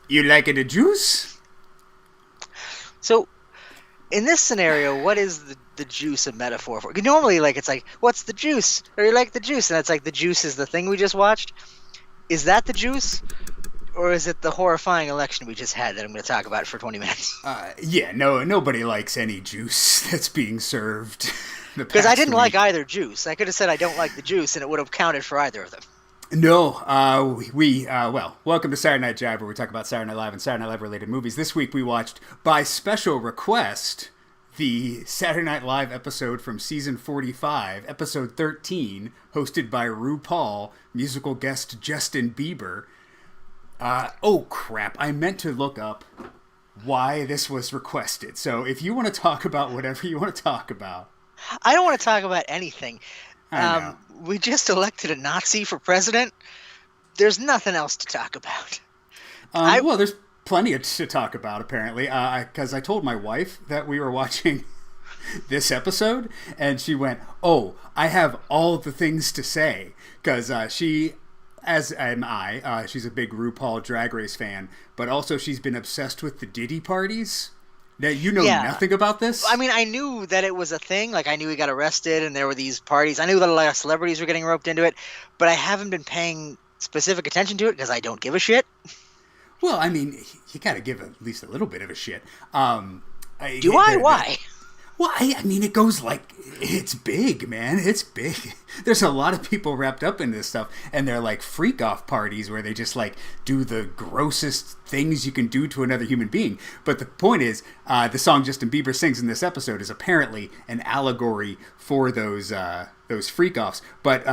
You like it a juice? So, in this scenario, what is the juice a metaphor for? 'Cause normally, like, it's like, what's the juice? Or you like the juice? And it's like, the juice is the thing we just watched. Is that the juice? Or is it the horrifying election we just had that I'm going to talk about for 20 minutes? Yeah, no, nobody likes any juice that's being served. Because I didn't like either juice. I could have said I don't like the juice, and it would have counted for either of them. No, well, welcome to Saturday Night Jive, where we talk about Saturday Night Live and Saturday Night Live related movies. This week we watched, by special request, the Saturday Night Live episode from season 45, episode 13, hosted by RuPaul, musical guest Justin Bieber. Oh crap, I meant to look up why this was requested. So if you want to talk about whatever you want to talk about. I don't want to talk about anything. I know. We just elected a Nazi for president. There's nothing else to talk about. Well, there's plenty to talk about, apparently, because I told my wife that we were watching this episode, and she went, "Oh, I have all the things to say," because she, as am I, she's a big RuPaul Drag Race fan, but also she's been obsessed with the Diddy parties. Now, you know nothing about this? I mean, I knew that it was a thing. Like, I knew he got arrested and there were these parties. I knew that a lot of celebrities were getting roped into it, but I haven't been paying specific attention to it because I don't give a shit. Well, I mean, you got to give at least a little bit of a shit. Do I? Why? Well, I mean, it goes like, it's big, man. It's big. There's a lot of people wrapped up in this stuff, and they're like freak-off parties where they just like do the grossest things you can do to another human being. But the point is, the song Justin Bieber sings in this episode is apparently an allegory for those freak-offs. But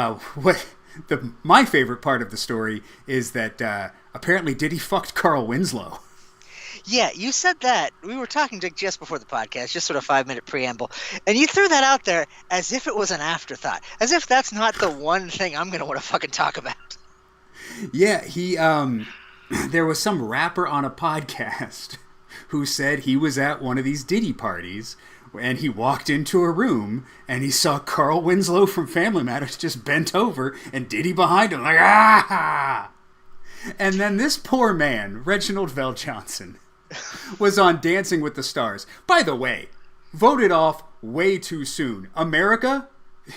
my favorite part of the story is that apparently Diddy fucked Carl Winslow. Yeah, you said that. We were talking just before the podcast, just sort of 5-minute preamble, and you threw that out there as if it was an afterthought, as if that's not the one thing I'm going to want to fucking talk about. Yeah, there was some rapper on a podcast who said he was at one of these Diddy parties, and he walked into a room, and he saw Carl Winslow from Family Matters just bent over, and Diddy behind him, like, ah! And then this poor man, Reginald VelJohnson, was on Dancing with the Stars. By the way, voted off way too soon. America,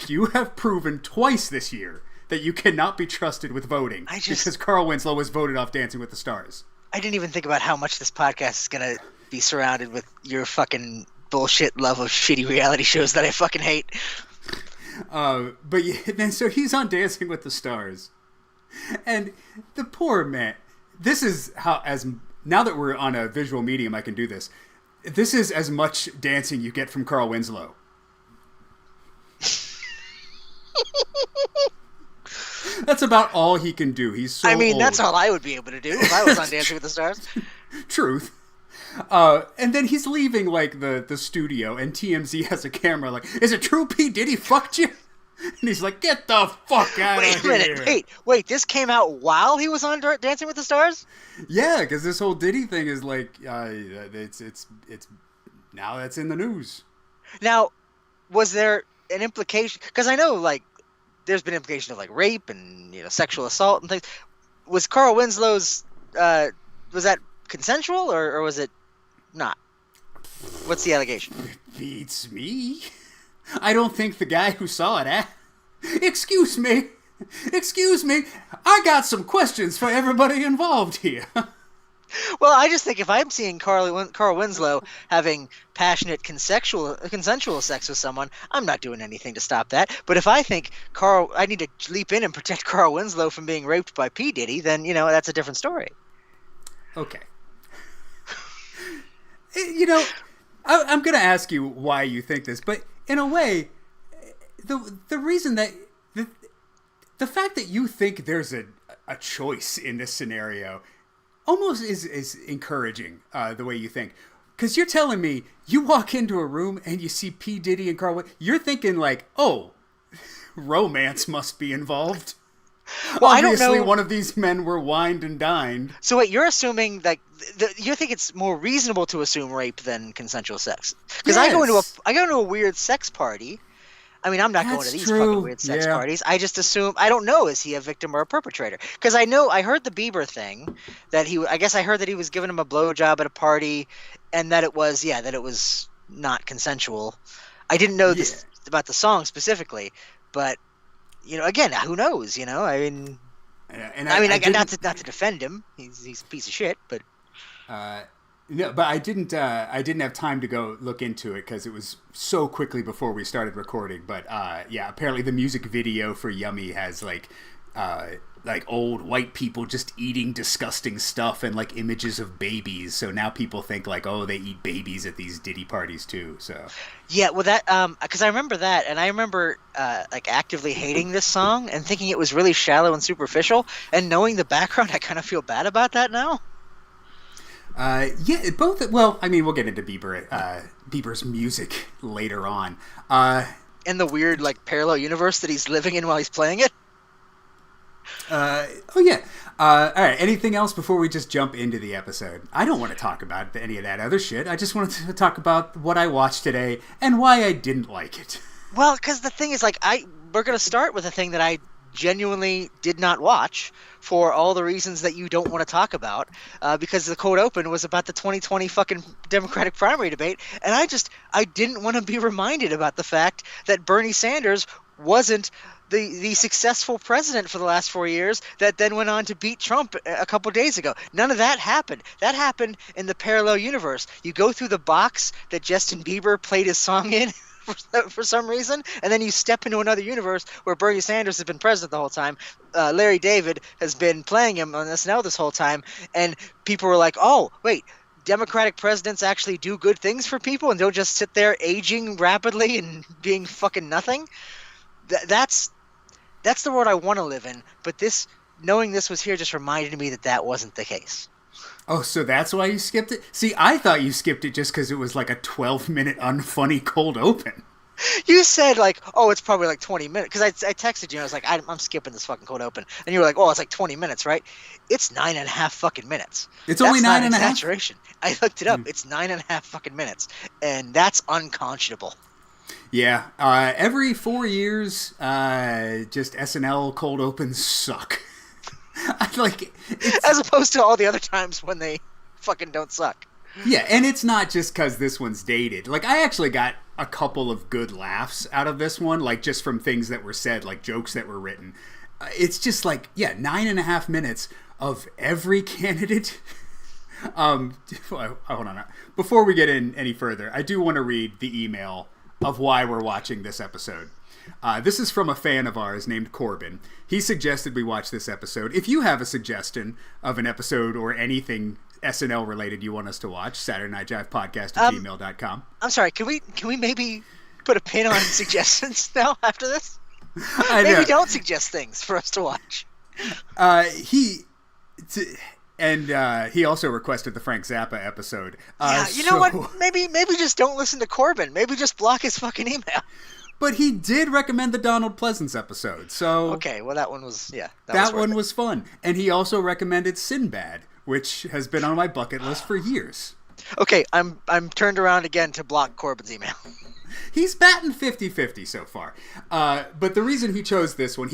you have proven twice this year that you cannot be trusted with voting because Carl Winslow was voted off Dancing with the Stars. I didn't even think about how much this podcast is going to be surrounded with your fucking bullshit love of shitty reality shows that I fucking hate. But yeah, then so he's on Dancing with the Stars. And the poor man, this is how, now that we're on a visual medium, I can do this. This is as much dancing you get from Carl Winslow. That's about all he can do. He's so old. That's all I would be able to do if I was on Dancing with the Stars. Truth. And then he's leaving, like, the studio, and TMZ has a camera, like, is it true P. Diddy fucked you? And he's like, get the fuck out of here. Wait a minute. Wait, this came out while he was on Dancing with the Stars? Yeah, because this whole Diddy thing is like, it's now that's in the news. Now, was there an implication? Because I know, like, there's been implication of, like, rape and, sexual assault and things. Was Carl Winslow's, was that consensual or was it not? What's the allegation? It beats me. I don't think the guy who saw it Excuse me, I got some questions for everybody involved here. Well, I just think if I'm seeing Carl Winslow having passionate consensual sex with someone, I'm not doing anything to stop that. But if I think I need to leap in and protect Carl Winslow from being raped by P. Diddy, then, that's a different story. Okay. I'm going to ask you why you think this, but in a way, the reason that the fact that you think there's a choice in this scenario almost is encouraging, the way you think. Because you're telling me you walk into a room and you see P. Diddy and Carl, you're thinking like, oh, romance must be involved. Well, obviously, I don't know. One of these men were wined and dined. So wait, you're assuming that you think it's more reasonable to assume rape than consensual sex? Because yes. I go into a weird sex party, I mean, I'm not going to That's these true. fucking weird sex Yeah. parties. I just assume, I don't know, is he a victim or a perpetrator? Because I heard the Bieber thing, I guess I heard that he was giving him a blowjob at a party, and that it was not consensual. I didn't know Yeah. this about the song specifically, but, again, who knows, I mean, And not to defend him. He's a piece of shit, but. No, but I didn't have time to go look into it because it was so quickly before we started recording. But yeah, apparently the music video for Yummy has like old white people just eating disgusting stuff and like images of babies. So now people think like, oh, they eat babies at these Diddy parties too. So Yeah, well, that because I remember that, and I remember like actively hating this song and thinking it was really shallow and superficial. And knowing the background, I kind of feel bad about that now. yeah, both. Well, I mean, we'll get into Bieber's music later on. In the weird like parallel universe that he's living in while he's playing it. Oh yeah. All right. Anything else before we just jump into the episode? I don't want to talk about any of that other shit. I just wanted to talk about what I watched today and why I didn't like it. Well, because the thing is, like, we're gonna start with a thing that I genuinely did not watch for all the reasons that you don't want to talk about, because the cold open was about the 2020 fucking Democratic primary debate, and I didn't want to be reminded about the fact that Bernie Sanders wasn't the successful president for the last 4 years that then went on to beat Trump a couple days ago. None of that happened. That happened in the parallel universe. You go through the box that Justin Bieber played his song in for some reason, and then you step into another universe where Bernie Sanders has been president the whole time. Larry David has been playing him on SNL this whole time, and people were like, oh, wait, Democratic presidents actually do good things for people and don't just sit there aging rapidly and being fucking nothing? That's the world I want to live in, but knowing this was here just reminded me that wasn't the case. Oh, so that's why you skipped it? See, I thought you skipped it just because it was like a 12-minute unfunny cold open. You said, like, oh, it's probably like 20 minutes. Because I texted you and I was like, I'm skipping this fucking cold open. And you were like, oh, it's like 20 minutes, right? It's 9.5 fucking minutes. It's only that's 9.5? Not exaggeration. I looked it up. It's 9.5 fucking minutes. And that's unconscionable. Yeah. Every 4 years, just SNL cold opens suck. As opposed to all the other times when they fucking don't suck. Yeah, and it's not just because this one's dated. Like, I actually got a couple of good laughs out of this one, like, just from things that were said, like, jokes that were written. It's just, like, 9.5 minutes of every candidate. Hold on. Before we get in any further, I do want to read the email of why we're watching this episode. This is from a fan of ours named Corbin. He suggested we watch this episode. If you have a suggestion of an episode or anything SNL related you want us to watch, Saturday Night Jive Podcast at gmail.com. I'm sorry, can we maybe put a pin on suggestions now after this? Maybe don't suggest things for us to watch. He also requested the Frank Zappa episode. Know what? Maybe just don't listen to Corbin. Maybe just block his fucking email. But he did recommend the Donald Pleasance episode, so... Okay, well that one was, That one was fun. And he also recommended Sinbad, which has been on my bucket list for years. Okay, I'm turned around again to block Corbin's email. He's batting 50-50 so far. But the reason he chose this one,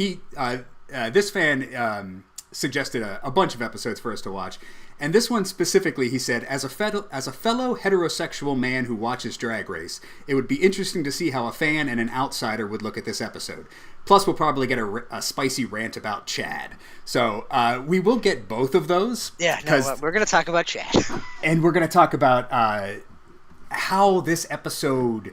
this fan suggested a bunch of episodes for us to watch. And this one specifically, he said, as a fellow heterosexual man who watches Drag Race, it would be interesting to see how a fan and an outsider would look at this episode. Plus, we'll probably get a spicy rant about Chad. So we will get both of those. Yeah, no, we're going to talk about Chad. And we're going to talk about how this episode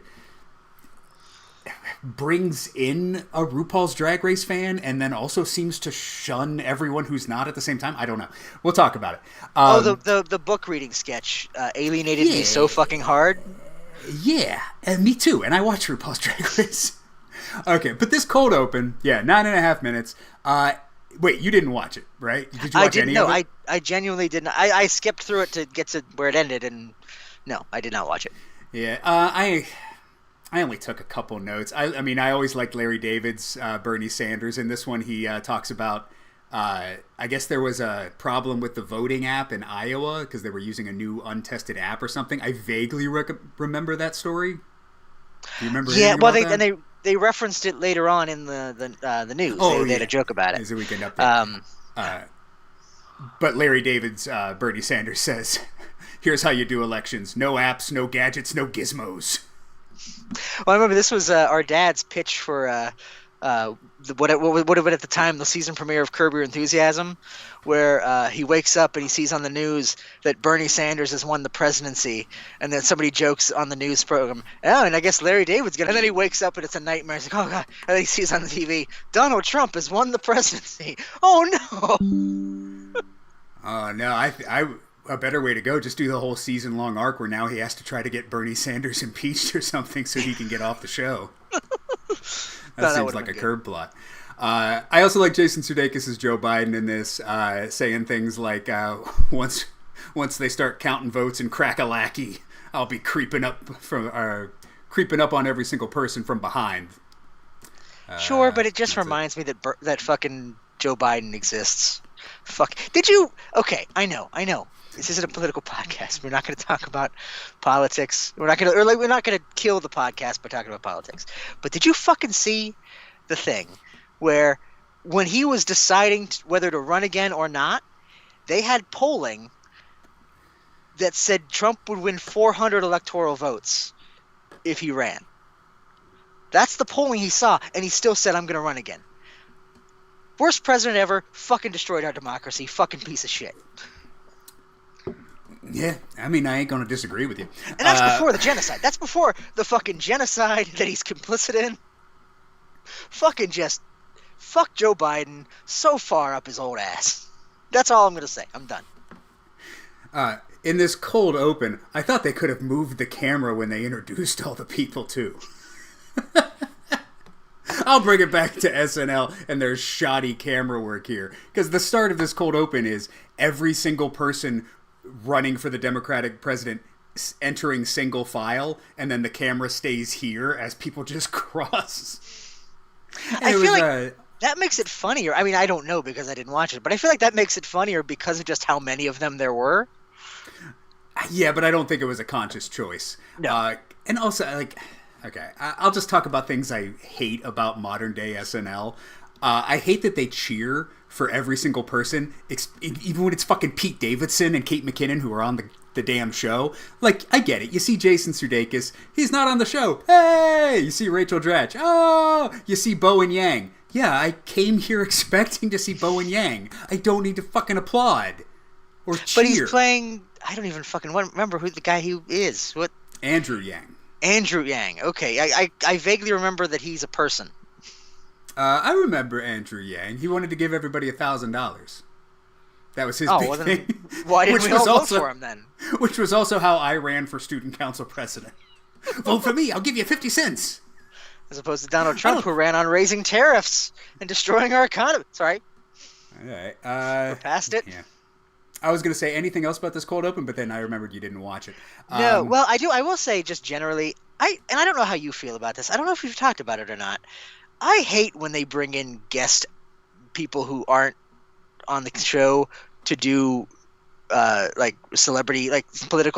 brings in a RuPaul's Drag Race fan and then also seems to shun everyone who's not at the same time. I don't know. We'll talk about it. The book reading sketch alienated me so fucking hard. Yeah, and me too. And I watch RuPaul's Drag Race. Okay, but this cold open, 9.5 minutes. Wait, you didn't watch it, right? Did you watch any of it? I genuinely didn't. I skipped through it to get to where it ended, and no, I did not watch it. Yeah, I only took a couple notes. I mean, I always liked Larry David's Bernie Sanders. In this one, he talks about, I guess there was a problem with the voting app in Iowa because they were using a new untested app or something. I vaguely remember that story. Do you remember? Yeah, well, they they referenced it later on in the news. Oh, they had a joke about it. It's a weekend update. Um, But Larry David's Bernie Sanders says, "Here's how you do elections: no apps, no gadgets, no gizmos." Well, I remember this was our dad's pitch for what would have been at the time the season premiere of Curb Your Enthusiasm, where he wakes up and he sees on the news that Bernie Sanders has won the presidency, and then somebody jokes on the news program, "Oh, and I guess Larry David's gonna." And then he wakes up and it's a nightmare. He's like, "Oh God!" And then he sees on the TV, "Donald Trump has won the presidency." Oh no! Oh no, a better way to go, just do the whole season-long arc where now he has to try to get Bernie Sanders impeached or something so he can get off the show. That seems like a Curb plot. I also like Jason Sudeikis as Joe Biden in this, saying things like, once they start counting votes in Crack-a-Lackey, I'll be creeping up on every single person from behind. Sure, but it just reminds me that fucking Joe Biden exists. Fuck. Did you? Okay, I know. This isn't a political podcast. We're not going to talk about politics. We're not going to kill the podcast by talking about politics. But did you fucking see the thing where when he was deciding whether to run again or not, they had polling that said Trump would win 400 electoral votes if he ran. That's the polling he saw, and he still said, "I'm going to run again." Worst president ever, fucking destroyed our democracy, fucking piece of shit. Yeah, I mean, I ain't gonna disagree with you. And that's before the genocide. That's before the fucking genocide that he's complicit in. Fuck Joe Biden so far up his old ass. That's all I'm gonna say. I'm done. In this cold open, I thought they could have moved the camera when they introduced all the people, too. I'll bring it back to SNL and their shoddy camera work here. Because the start of this cold open is every single person running for the Democratic president entering single file, and then the camera stays here as people just cross. I feel like that makes it funnier. I mean, I don't know because I didn't watch it, but I feel like that makes it funnier because of just how many of them there were. Yeah, but I don't think it was a conscious choice. No. And also, like, okay, I'll just talk about things I hate about modern day SNL. I hate that they cheer for every single person, even when it's fucking Pete Davidson and Kate McKinnon who are on the damn show. Like, I get it. You see Jason Sudeikis, he's not on the show. Hey! You see Rachel Dratch. Oh! You see Bowen Yang. Yeah, I came here expecting to see Bowen Yang. I don't need to fucking applaud or cheer. But he's playing, I don't even fucking remember who the guy he is. What? Andrew Yang. Andrew Yang. Okay, I vaguely remember that he's a person. I remember Andrew Yang. He wanted to give everybody $1,000. That was his big thing. Why didn't we all vote for him then? Which was also how I ran for student council president. Vote for me, I'll give you 50 cents. As opposed to Donald Trump, who ran on raising tariffs and destroying our economy. Sorry. All right. We're past it. Yeah. I was going to say anything else about this cold open, but then I remembered you didn't watch it. No, well, I do. I will say just generally, I don't know how you feel about this. I don't know if we've talked about it or not. I hate when they bring in guest people who aren't on the show to do political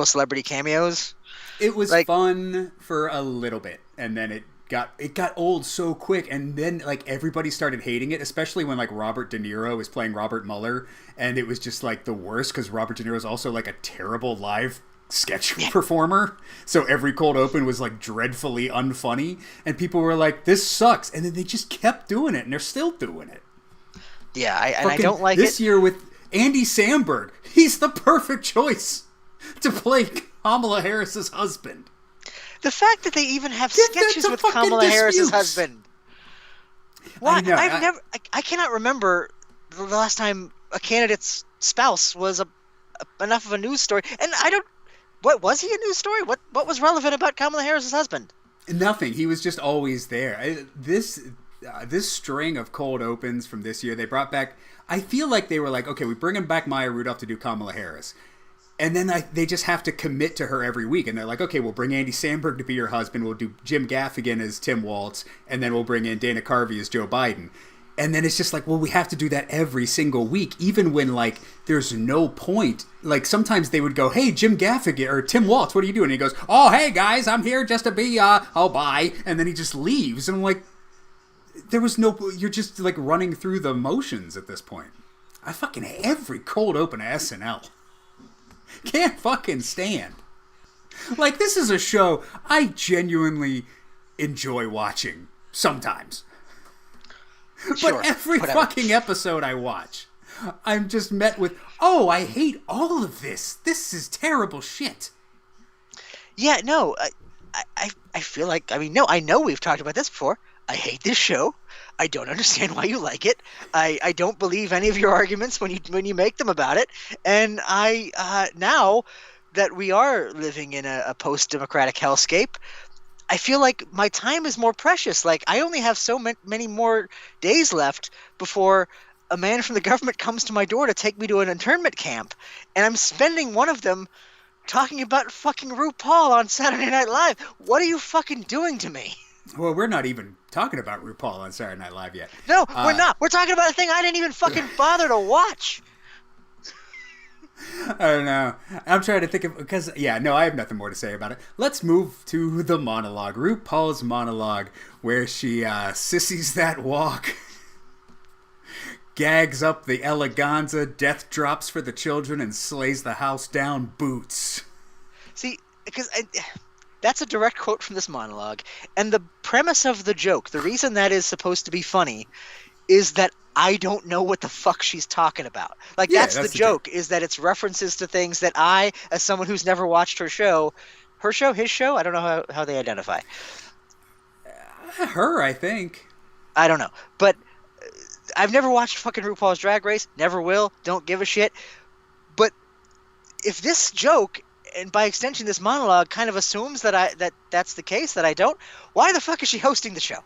celebrity cameos. It was fun for a little bit, and then it got old so quick, and then like everybody started hating it, especially when like Robert De Niro was playing Robert Mueller, and it was just like the worst because Robert De Niro is also like a terrible live sketch performer, so every cold open was like dreadfully unfunny, and people were like, "This sucks," and then they just kept doing it, and they're still doing it. Yeah, I don't like this year with Andy Samberg. He's the perfect choice to play Kamala Harris's husband. The fact that they even have sketches with Kamala Harris's husband. Why? I cannot remember the last time a candidate's spouse was enough of a news story, and I don't. What was he a news story? What was relevant about Kamala Harris's husband? Nothing. He was just always there. This string of cold opens from this year, they brought back. I feel like they were like, okay, we bring him back Maya Rudolph to do Kamala Harris, and then they just have to commit to her every week. And they're like, okay, we'll bring Andy Samberg to be your husband. We'll do Jim Gaffigan as Tim Waltz, and then we'll bring in Dana Carvey as Joe Biden. And then it's just like, well, we have to do that every single week, even when, like, there's no point. Like, sometimes they would go, hey, Jim Gaffigan, or Tim Waltz, what are you doing? And he goes, oh, hey, guys, I'm here just to be, oh, bye. And then he just leaves. And I'm like, there was no, you're just, like, running through the motions at this point. I fucking hate every cold open of SNL. Can't fucking stand. Like, this is a show I genuinely enjoy watching sometimes. Sure, but every whatever. fucking episode I watch, I'm just met with, oh, I hate all of this. This is terrible shit. Yeah, no, I feel like, I mean, no, I know we've talked about this before. I hate this show. I don't understand why you like it. I don't believe any of your arguments when you make them about it. And I now that we are living in a post-democratic hellscape, I feel like my time is more precious. Like, I only have so many more days left before a man from the government comes to my door to take me to an internment camp, and I'm spending one of them talking about fucking RuPaul on Saturday Night Live. What are you fucking doing to me? Well, we're not even talking about RuPaul on Saturday Night Live yet. No, we're not. We're talking about a thing I didn't even fucking bother to watch. I don't know. I'm trying to think of, because, yeah, no, I have nothing more to say about it. Let's move to the monologue. RuPaul's monologue, where she sissies that walk, gags up the eleganza, death drops for the children, and slays the house down boots. See, because that's a direct quote from this monologue, and the premise of the joke, the reason that is supposed to be funny, is that I don't know what the fuck she's talking about. Like, Yeah, that's the joke, is that it's references to things that I, as someone who's never watched his show, I don't know how they identify. Her, I think. I don't know. But I've never watched fucking RuPaul's Drag Race, never will, don't give a shit. But if this joke, and by extension this monologue, kind of assumes that that's the case, that I don't, why the fuck is she hosting the show?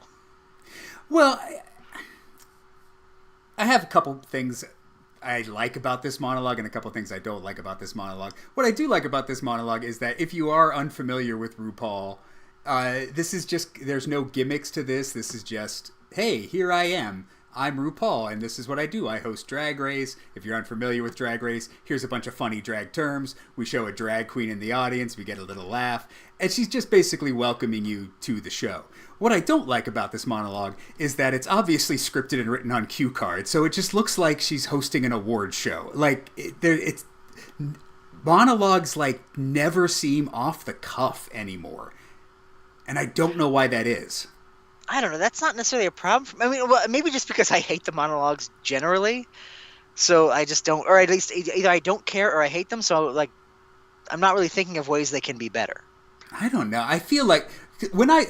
Well, I have a couple things I like about this monologue and a couple things I don't like about this monologue. What I do like about this monologue is that if you are unfamiliar with RuPaul, this is just, there's no gimmicks to this. This is just, hey, here I am. I'm RuPaul, and this is what I do. I host Drag Race. If you're unfamiliar with Drag Race, here's a bunch of funny drag terms. We show a drag queen in the audience. We get a little laugh. And she's just basically welcoming you to the show. What I don't like about this monologue is that it's obviously scripted and written on cue cards, so it just looks like she's hosting an award show. Like, it's monologues, like, never seem off the cuff anymore. And I don't know why that is. I don't know. That's not necessarily a problem. I mean, well, maybe just because I hate the monologues generally. So I just don't, or at least either I don't care or I hate them. So, like, I'm not really thinking of ways they can be better. I don't know. I feel like when I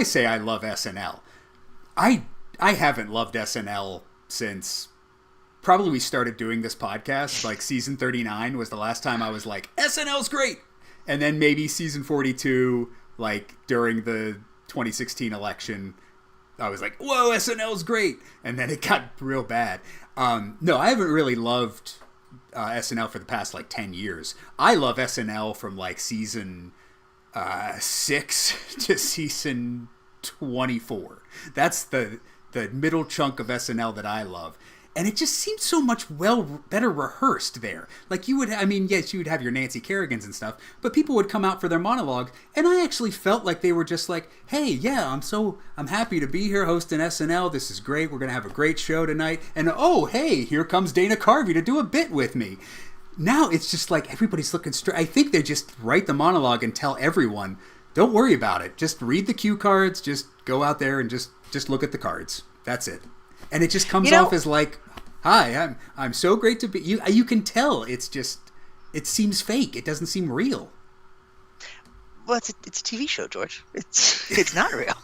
say I love SNL, I haven't loved SNL since probably we started doing this podcast. Like, season 39 was the last time I was like, SNL's great. And then maybe season 42, like, during the 2016 election, I was like, whoa, SNL's great. And then it got real bad. No, I haven't really loved SNL for the past, like, 10 years. I love SNL from, like, season 6 to season 24. That's the middle chunk of SNL that I love. And it just seems so much better rehearsed there. Like, you would have your Nancy Kerrigans and stuff, but people would come out for their monologue, and I actually felt like they were just like, hey, yeah, I'm happy to be here hosting SNL. This is great. We're going to have a great show tonight. And, oh, hey, here comes Dana Carvey to do a bit with me. Now it's just like everybody's looking straight. I think they just write the monologue and tell everyone, don't worry about it. Just read the cue cards. Just go out there and just look at the cards. That's it. And it just comes off as like, hi, I'm so great to be you. You can tell it seems fake. It doesn't seem real. Well, it's a TV show, George. It's not real.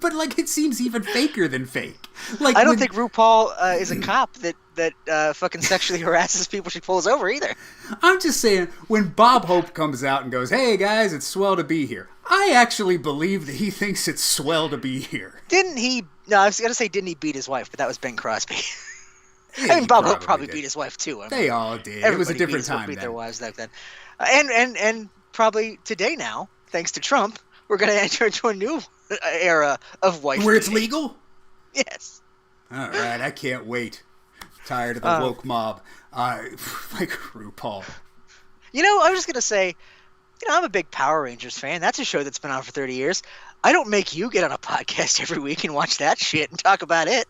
but like, it seems even faker than fake. Like, I don't think RuPaul is a cop that fucking sexually harasses people she pulls over either. I'm just saying, when Bob Hope comes out and goes, hey guys, it's swell to be here, I actually believe that he thinks it's swell to be here. Didn't he? No, I was going to say, didn't he beat his wife? But that was Ben Crosby. Yeah, I mean, Bob Hope probably beat his wife too. I mean, they all did. It was a different time beat their wives back then. And probably today now, thanks to Trump, we're going to enter into a new era of wife where it's beating. legal. Yes. All right, I can't wait. Tired of the woke mob. Like RuPaul. I was just gonna say, I'm a big Power Rangers fan. That's a show that's been on for 30 years. I don't make you get on a podcast every week and watch that shit and talk about it.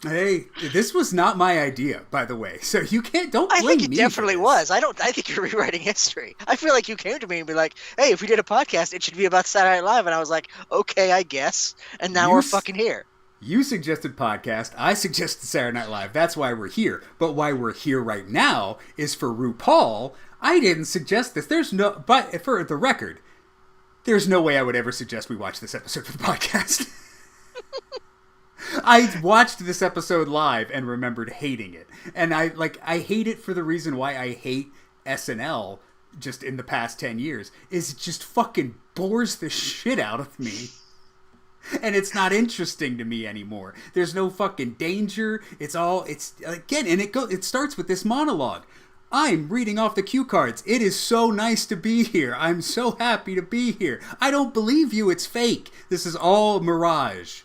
Hey, this was not my idea, by the way. So you don't blame me. I think it definitely was. I think you're rewriting history. I feel like you came to me and be like, "Hey, if we did a podcast, it should be about Saturday Night Live," and I was like, "Okay, I guess." And now we're fucking here. You suggested podcast. I suggested Saturday Night Live. That's why we're here. But why we're here right now is for RuPaul. I didn't suggest this. But for the record, there's no way I would ever suggest we watch this episode for the podcast. I watched this episode live and remembered hating it. And I hate it for the reason why I hate SNL just in the past 10 years. Is it just fucking bores the shit out of me. And it's not interesting to me anymore. There's no fucking danger. It starts with this monologue. I'm reading off the cue cards. It is so nice to be here. I'm so happy to be here. I don't believe you. It's fake. This is all mirage.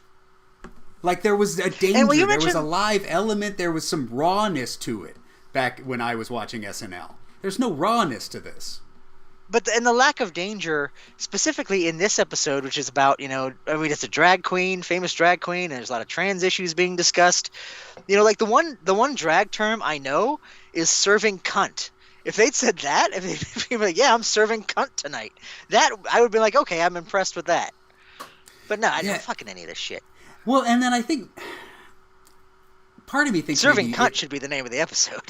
Like, there was a danger. There was a live element. There was some rawness to it back when I was watching SNL. There's no rawness to this. But the lack of danger, specifically in this episode, which is about, it's a drag queen, famous drag queen, and there's a lot of trans issues being discussed. Like the one drag term I know is serving cunt. If they'd said that, if they'd be like, yeah, I'm serving cunt tonight, that I would be like, okay, I'm impressed with that. But no, I don't fucking any of this shit. Well, and then I think part of me thinks serving cunt should be the name of the episode.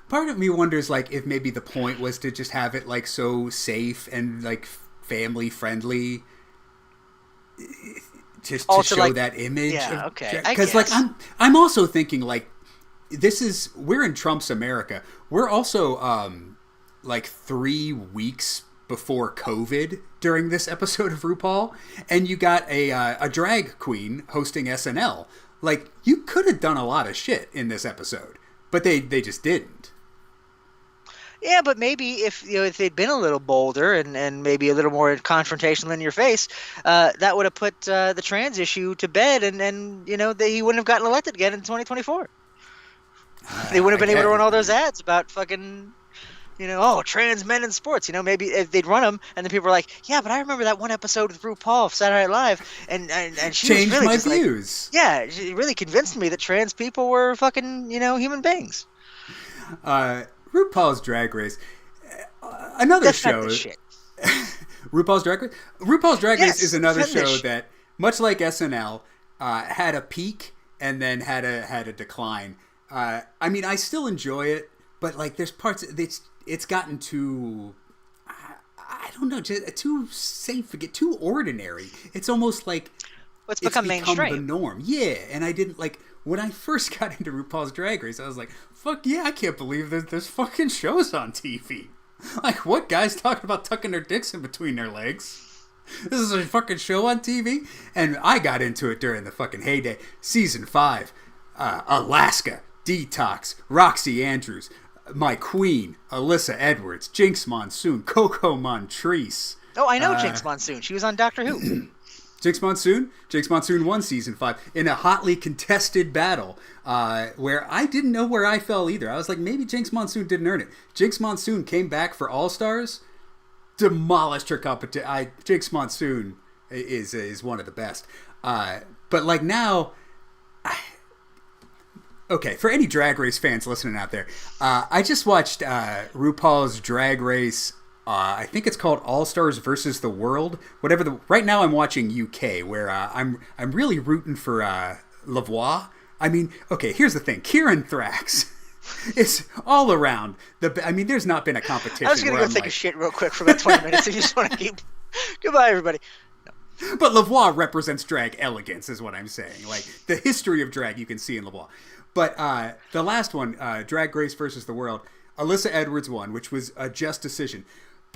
Part of me wonders, like, if maybe the point was to just have it, like, so safe and, like, family friendly, just to show that image. Yeah, okay. Because, like, I'm also thinking, like, we're in Trump's America. We're also, like, 3 weeks before COVID during this episode of RuPaul, and you got a drag queen hosting SNL. Like, you could have done a lot of shit in this episode, but they just didn't. Yeah, but maybe if they'd been a little bolder and maybe a little more confrontational in your face, that would have put the trans issue to bed, and he wouldn't have gotten elected again in 2024. They wouldn't have been able to run all those ads about fucking, trans men in sports. Maybe if they'd run them, and then people were like, yeah, but I remember that one episode with RuPaul of Saturday Night Live, and she changed was really my just views. Like, she really convinced me that trans people were fucking, human beings. RuPaul's Drag Race, another show. RuPaul's Drag Race. RuPaul's Drag Race is another show that, much like SNL, had a peak and then had a decline. I mean, I still enjoy it, but like, there's parts it's gotten too, I don't know, just too safe, too ordinary. It's almost like it's become mainstream, the norm. Yeah, and I didn't like. When I first got into RuPaul's Drag Race, I was like, fuck yeah, I can't believe there's fucking shows on TV. Like, what, guys talking about tucking their dicks in between their legs? This is a fucking show on TV? And I got into it during the fucking heyday. Season 5, Alaska, Detox, Roxy Andrews, my queen, Alyssa Edwards, Jinx Monsoon, Coco Montrese. Oh, I know Jinx Monsoon. She was on Doctor Who. Jinx Monsoon won season 5 in a hotly contested battle where I didn't know where I fell either. I was like, maybe Jinx Monsoon didn't earn it. Jinx Monsoon came back for All Stars, demolished her competition. Jinx Monsoon is one of the best. But like now, okay, for any Drag Race fans listening out there, I just watched RuPaul's Drag Race. I think it's called All Stars versus the World. Right now I'm watching UK, where I'm really rooting for Lavoie. I mean, okay, here's the thing. Kieran Thrax is all around. There's not been a competition. I was going to go take a shit real quick for about 20 minutes. I just want to keep... Goodbye, everybody. No. But Lavoie represents drag elegance, is what I'm saying. Like, the history of drag you can see in Lavoie. But the last one, Drag Race versus the World, Alyssa Edwards won, which was a just decision.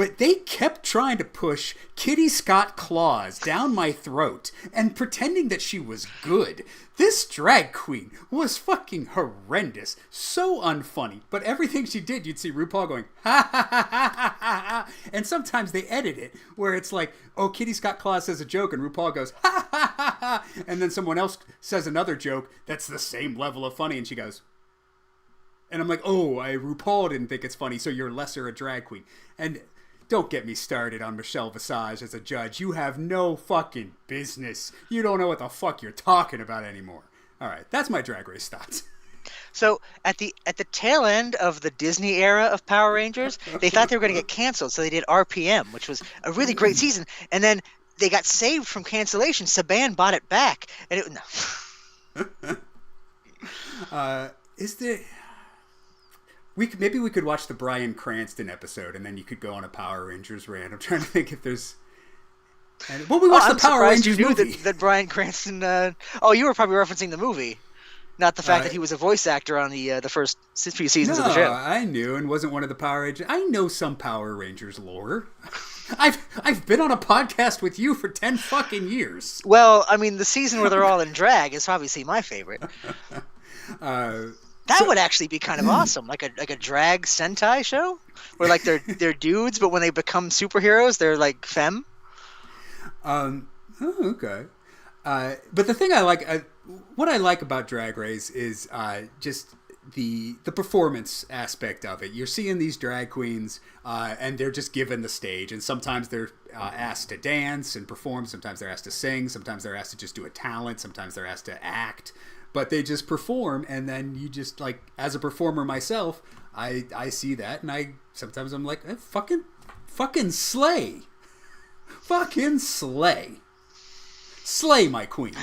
but they kept trying to push Kitty Scott Claus down my throat and pretending that she was good. This drag queen was fucking horrendous. So unfunny. But everything she did, you'd see RuPaul going, ha ha ha ha ha ha. And sometimes they edit it where it's like, oh, Kitty Scott Claus says a joke and RuPaul goes, ha ha ha ha. And then someone else says another joke that's the same level of funny and she goes, and I'm like, oh, RuPaul didn't think it's funny, so you're lesser a drag queen. And don't get me started on Michelle Visage as a judge. You have no fucking business. You don't know what the fuck you're talking about anymore. All right, that's my Drag Race thoughts. So at the tail end of the Disney era of Power Rangers, they thought they were going to get canceled, so they did RPM, which was a really great season. And then they got saved from cancellation. Saban bought it back, and it no. Is there? Maybe we could watch the Bryan Cranston episode, and then you could go on a Power Rangers rant. I'm trying to think if there's. Well, we watched the Power Rangers you knew movie. that Bryan Cranston. You were probably referencing the movie, not the fact that he was a voice actor on the first few seasons of the show. I knew, and wasn't one of the Power Rangers. I know some Power Rangers lore. I've been on a podcast with you for 10 fucking years. Well, I mean, the season where they're all in drag is obviously my favorite. That would actually be kind of awesome, like a drag Sentai show, where like they're dudes, but when they become superheroes, they're like femme. Okay. But the thing I like, what I like about Drag Race is just the performance aspect of it. You're seeing these drag queens, and they're just given the stage, and sometimes they're asked to dance and perform, sometimes they're asked to sing, sometimes they're asked to just do a talent, sometimes they're asked to act. But they just perform, and then you just, like, as a performer myself, I see that, and sometimes I'm like, fucking slay. Fucking slay. Slay, my queen.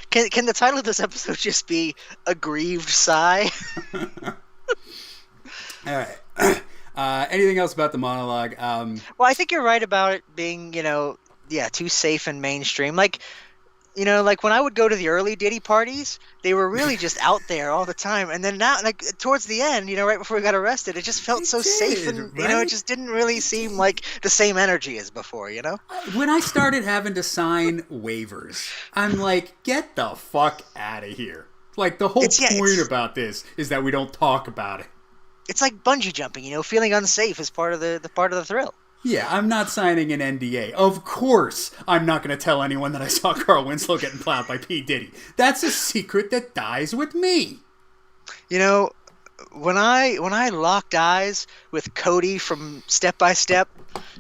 Can the title of this episode just be Aggrieved Sigh? All right. Anything else about the monologue? Well, I think you're right about it being, too safe and mainstream. Like when I would go to the early Diddy parties, they were really just out there all the time. And then now, like towards the end, right before we got arrested, it just felt safe, and right? It just didn't really seem like the same energy as before. When I started having to sign waivers, I'm like, get the fuck out of here. Like the whole point about this is that we don't talk about it. It's like bungee jumping, feeling unsafe is part of the thrill. Yeah, I'm not signing an NDA. Of course, I'm not going to tell anyone that I saw Carl Winslow getting plowed by P. Diddy. That's a secret that dies with me. When I locked eyes with Cody from Step by Step,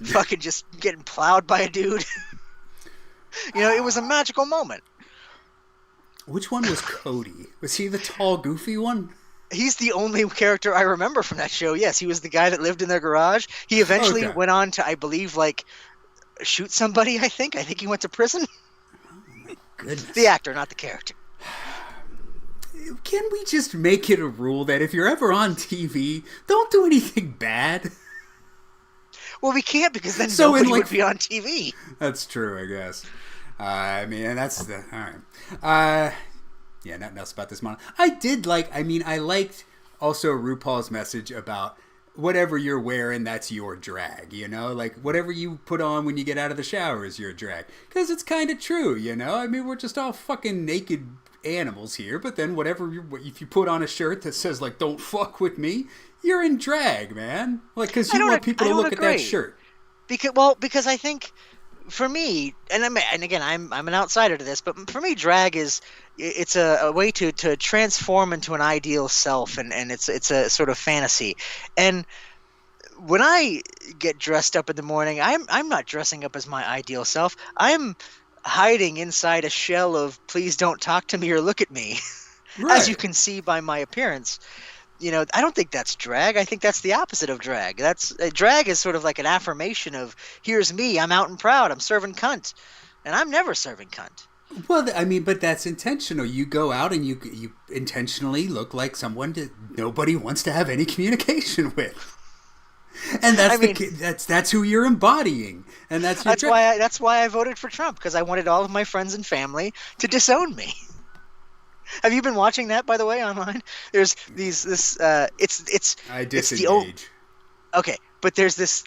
fucking just getting plowed by a dude, it was a magical moment. Which one was Cody? Was he the tall, goofy one? He's the only character I remember from that show. Yes, he was the guy that lived in their garage. He eventually went on to, I believe, shoot somebody, I think. I think he went to prison. Oh, my goodness. The actor, not the character. Can we just make it a rule that if you're ever on TV, don't do anything bad? Well, we can't because then nobody would be on TV. That's true, I guess. That's the... All right. Yeah, nothing else about this monologue. I liked also RuPaul's message about whatever you're wearing, that's your drag, Like, whatever you put on when you get out of the shower is your drag. Because it's kind of true, we're just all fucking naked animals here, but then if you put on a shirt that says, like, don't fuck with me, you're in drag, man. Like, because you want people to look at that shirt. Because I think... For me, and again, I'm an outsider to this, but for me, drag it's a way to transform into an ideal self, and it's a sort of fantasy. And when I get dressed up in the morning, I'm not dressing up as my ideal self. I'm hiding inside a shell of please don't talk to me or look at me, right. As you can see by my appearance. I don't think that's drag. I think that's the opposite of drag. Drag is sort of like an affirmation of, here's me, I'm out and proud, I'm serving cunt. And I'm never serving cunt. Well, but that's intentional. You go out and you intentionally look like someone that nobody wants to have any communication with. And that's who you're embodying. And that's why I voted for Trump, because I wanted all of my friends and family to disown me. Have you been watching that, by the way, online? There's I disengage. Okay, But there's this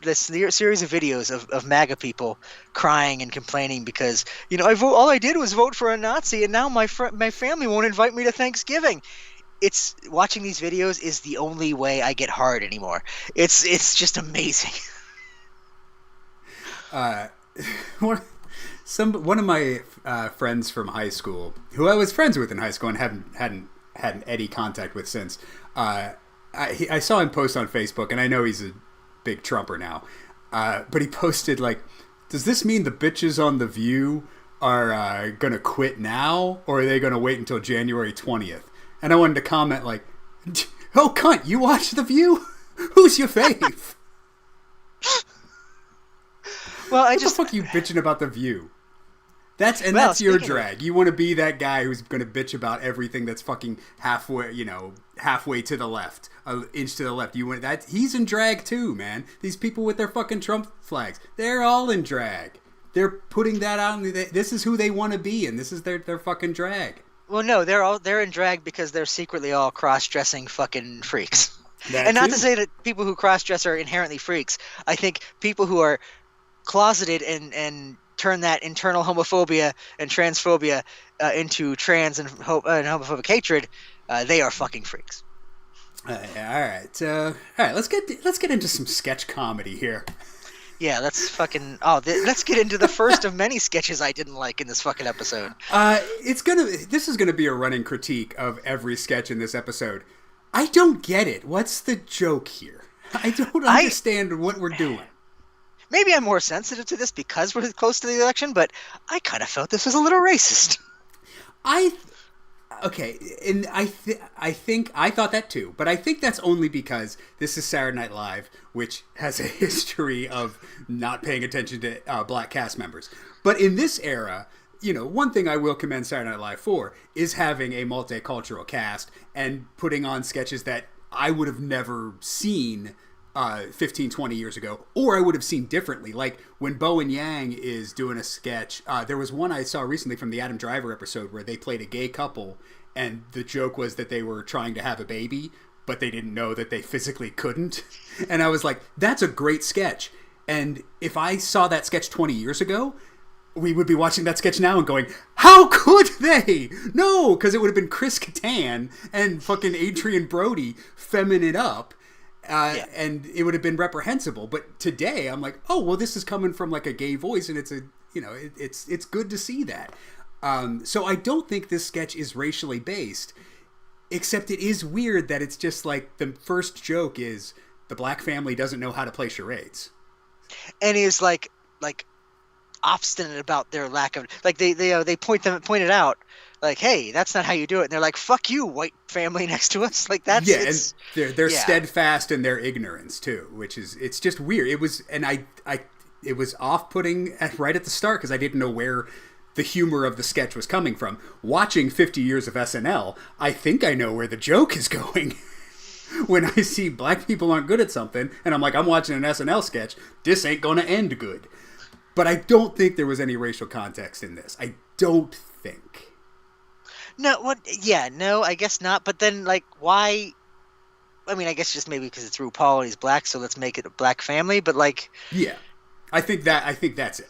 series of videos of MAGA people crying and complaining because all I did was vote for a Nazi, and now my family won't invite me to Thanksgiving. It's watching these videos is the only way I get hard anymore. It's just amazing. One of my friends from high school, who I was friends with in high school and hadn't had any contact with since, I saw him post on Facebook, and I know he's a big Trumper now, but he posted like, "Does this mean the bitches on The View are gonna quit now, or are they gonna wait until January 20th?" And I wanted to comment like, "Oh cunt, you watch The View? Who's your fave?" Well, what the fuck are you bitching about The View? That's your drag. You want to be that guy who's going to bitch about everything that's fucking halfway to the left, an inch to the left. You want that? He's in drag too, man. These people with their fucking Trump flags, they're all in drag. They're putting that out. This is who they want to be, and this is their fucking drag. Well, no, they're in drag because they're secretly all cross-dressing fucking freaks. And not to say that people who cross-dress are inherently freaks. I think people who are closeted and turn that internal homophobia and transphobia into trans and homophobic hatred, they are fucking freaks. All right. Let's get into some sketch comedy here. Yeah, let's fucking. Let's get into the first of many sketches I didn't like in this fucking episode. This is gonna be a running critique of every sketch in this episode. I don't get it. What's the joke here? I don't understand what we're doing. Maybe I'm more sensitive to this because we're close to the election, but I kind of felt this was a little racist. Okay, and I think I thought that too, but I think that's only because this is Saturday Night Live, which has a history of not paying attention to black cast members. But in this era, one thing I will commend Saturday Night Live for is having a multicultural cast and putting on sketches that I would have never seen 15, 20 years ago, or I would have seen differently. Like when Bowen Yang is doing a sketch, there was one I saw recently from the Adam Driver episode where they played a gay couple, and the joke was that they were trying to have a baby, but they didn't know that they physically couldn't. And I was like, that's a great sketch. And if I saw that sketch 20 years ago, we would be watching that sketch now and going, how could they? No, because it would have been Chris Kattan and fucking Adrian Brody femming it up. And it would have been reprehensible. But today I'm like, oh, well, this is coming from like a gay voice, and it's good to see that. So I don't think this sketch is racially based, except it is weird that it's just like the first joke is the black family doesn't know how to play charades. And he's like obstinate about their lack of, like, they point it out. Like, hey, that's not how you do it. And they're like, fuck you, white family next to us. Like, that's... Yeah, and they're steadfast in their ignorance, too, which is... It's just weird. It was... And it was off-putting right at the start, because I didn't know where the humor of the sketch was coming from. Watching 50 years of SNL, I think I know where the joke is going. When I see black people aren't good at something, and I'm like, I'm watching an SNL sketch, this ain't gonna end good. But I don't think there was any racial context in this. I don't think... No, what? Yeah, no, I guess not. But then, like, why? I mean, I guess just maybe because it's RuPaul and he's black, so let's make it a black family. But like, yeah, I think that's it.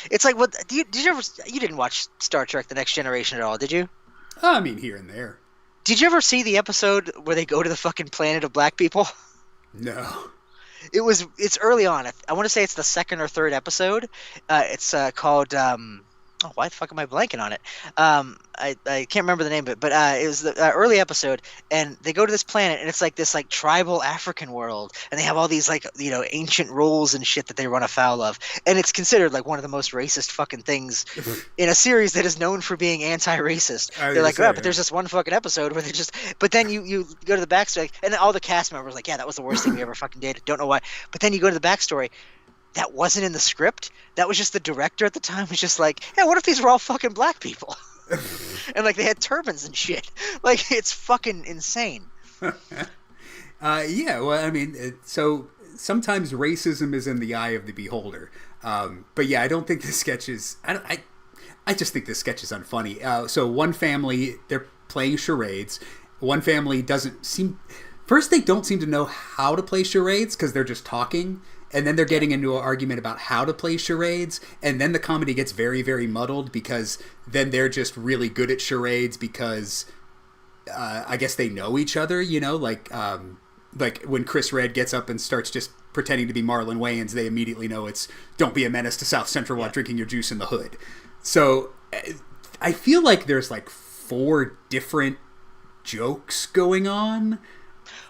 It's like, what? Did you ever? You didn't watch Star Trek: The Next Generation at all, did you? I mean, here and there. Did you ever see the episode where they go to the fucking planet of black people? No. It's early on. I want to say it's the second or third episode. It's called. Oh, why the fuck am I blanking on it? I can't remember the name of it, but it was the early episode, and they go to this planet, and it's like this like tribal African world, and they have all these like ancient rules and shit that they run afoul of, and it's considered like one of the most racist fucking things in a series that is known for being anti-racist. They're like, but there's this one fucking episode where they just, but then you go to the backstory, and then all the cast members are like, yeah, that was the worst thing we ever fucking did. Don't know why, but then you go to the backstory. That wasn't in the script. That was just the director at the time was just like, hey, what if these were all fucking black people? And like they had turbans and shit. Like it's fucking insane. Yeah, well, I mean, so sometimes racism is in the eye of the beholder. But yeah, I don't think this sketch is. I just think this sketch is unfunny. So one family, they're playing charades. One family doesn't seem. first they don't seem to know how to play charades because they're just talking, and then they're getting into an argument about how to play charades, and then the comedy gets very, very muddled because then they're just really good at charades because I guess they know each other, you know, like when Chris Redd gets up and starts just pretending to be Marlon Wayans, they immediately know it's don't be a menace to South Central while drinking your juice in the hood. So I feel like there's like 4 different jokes going on.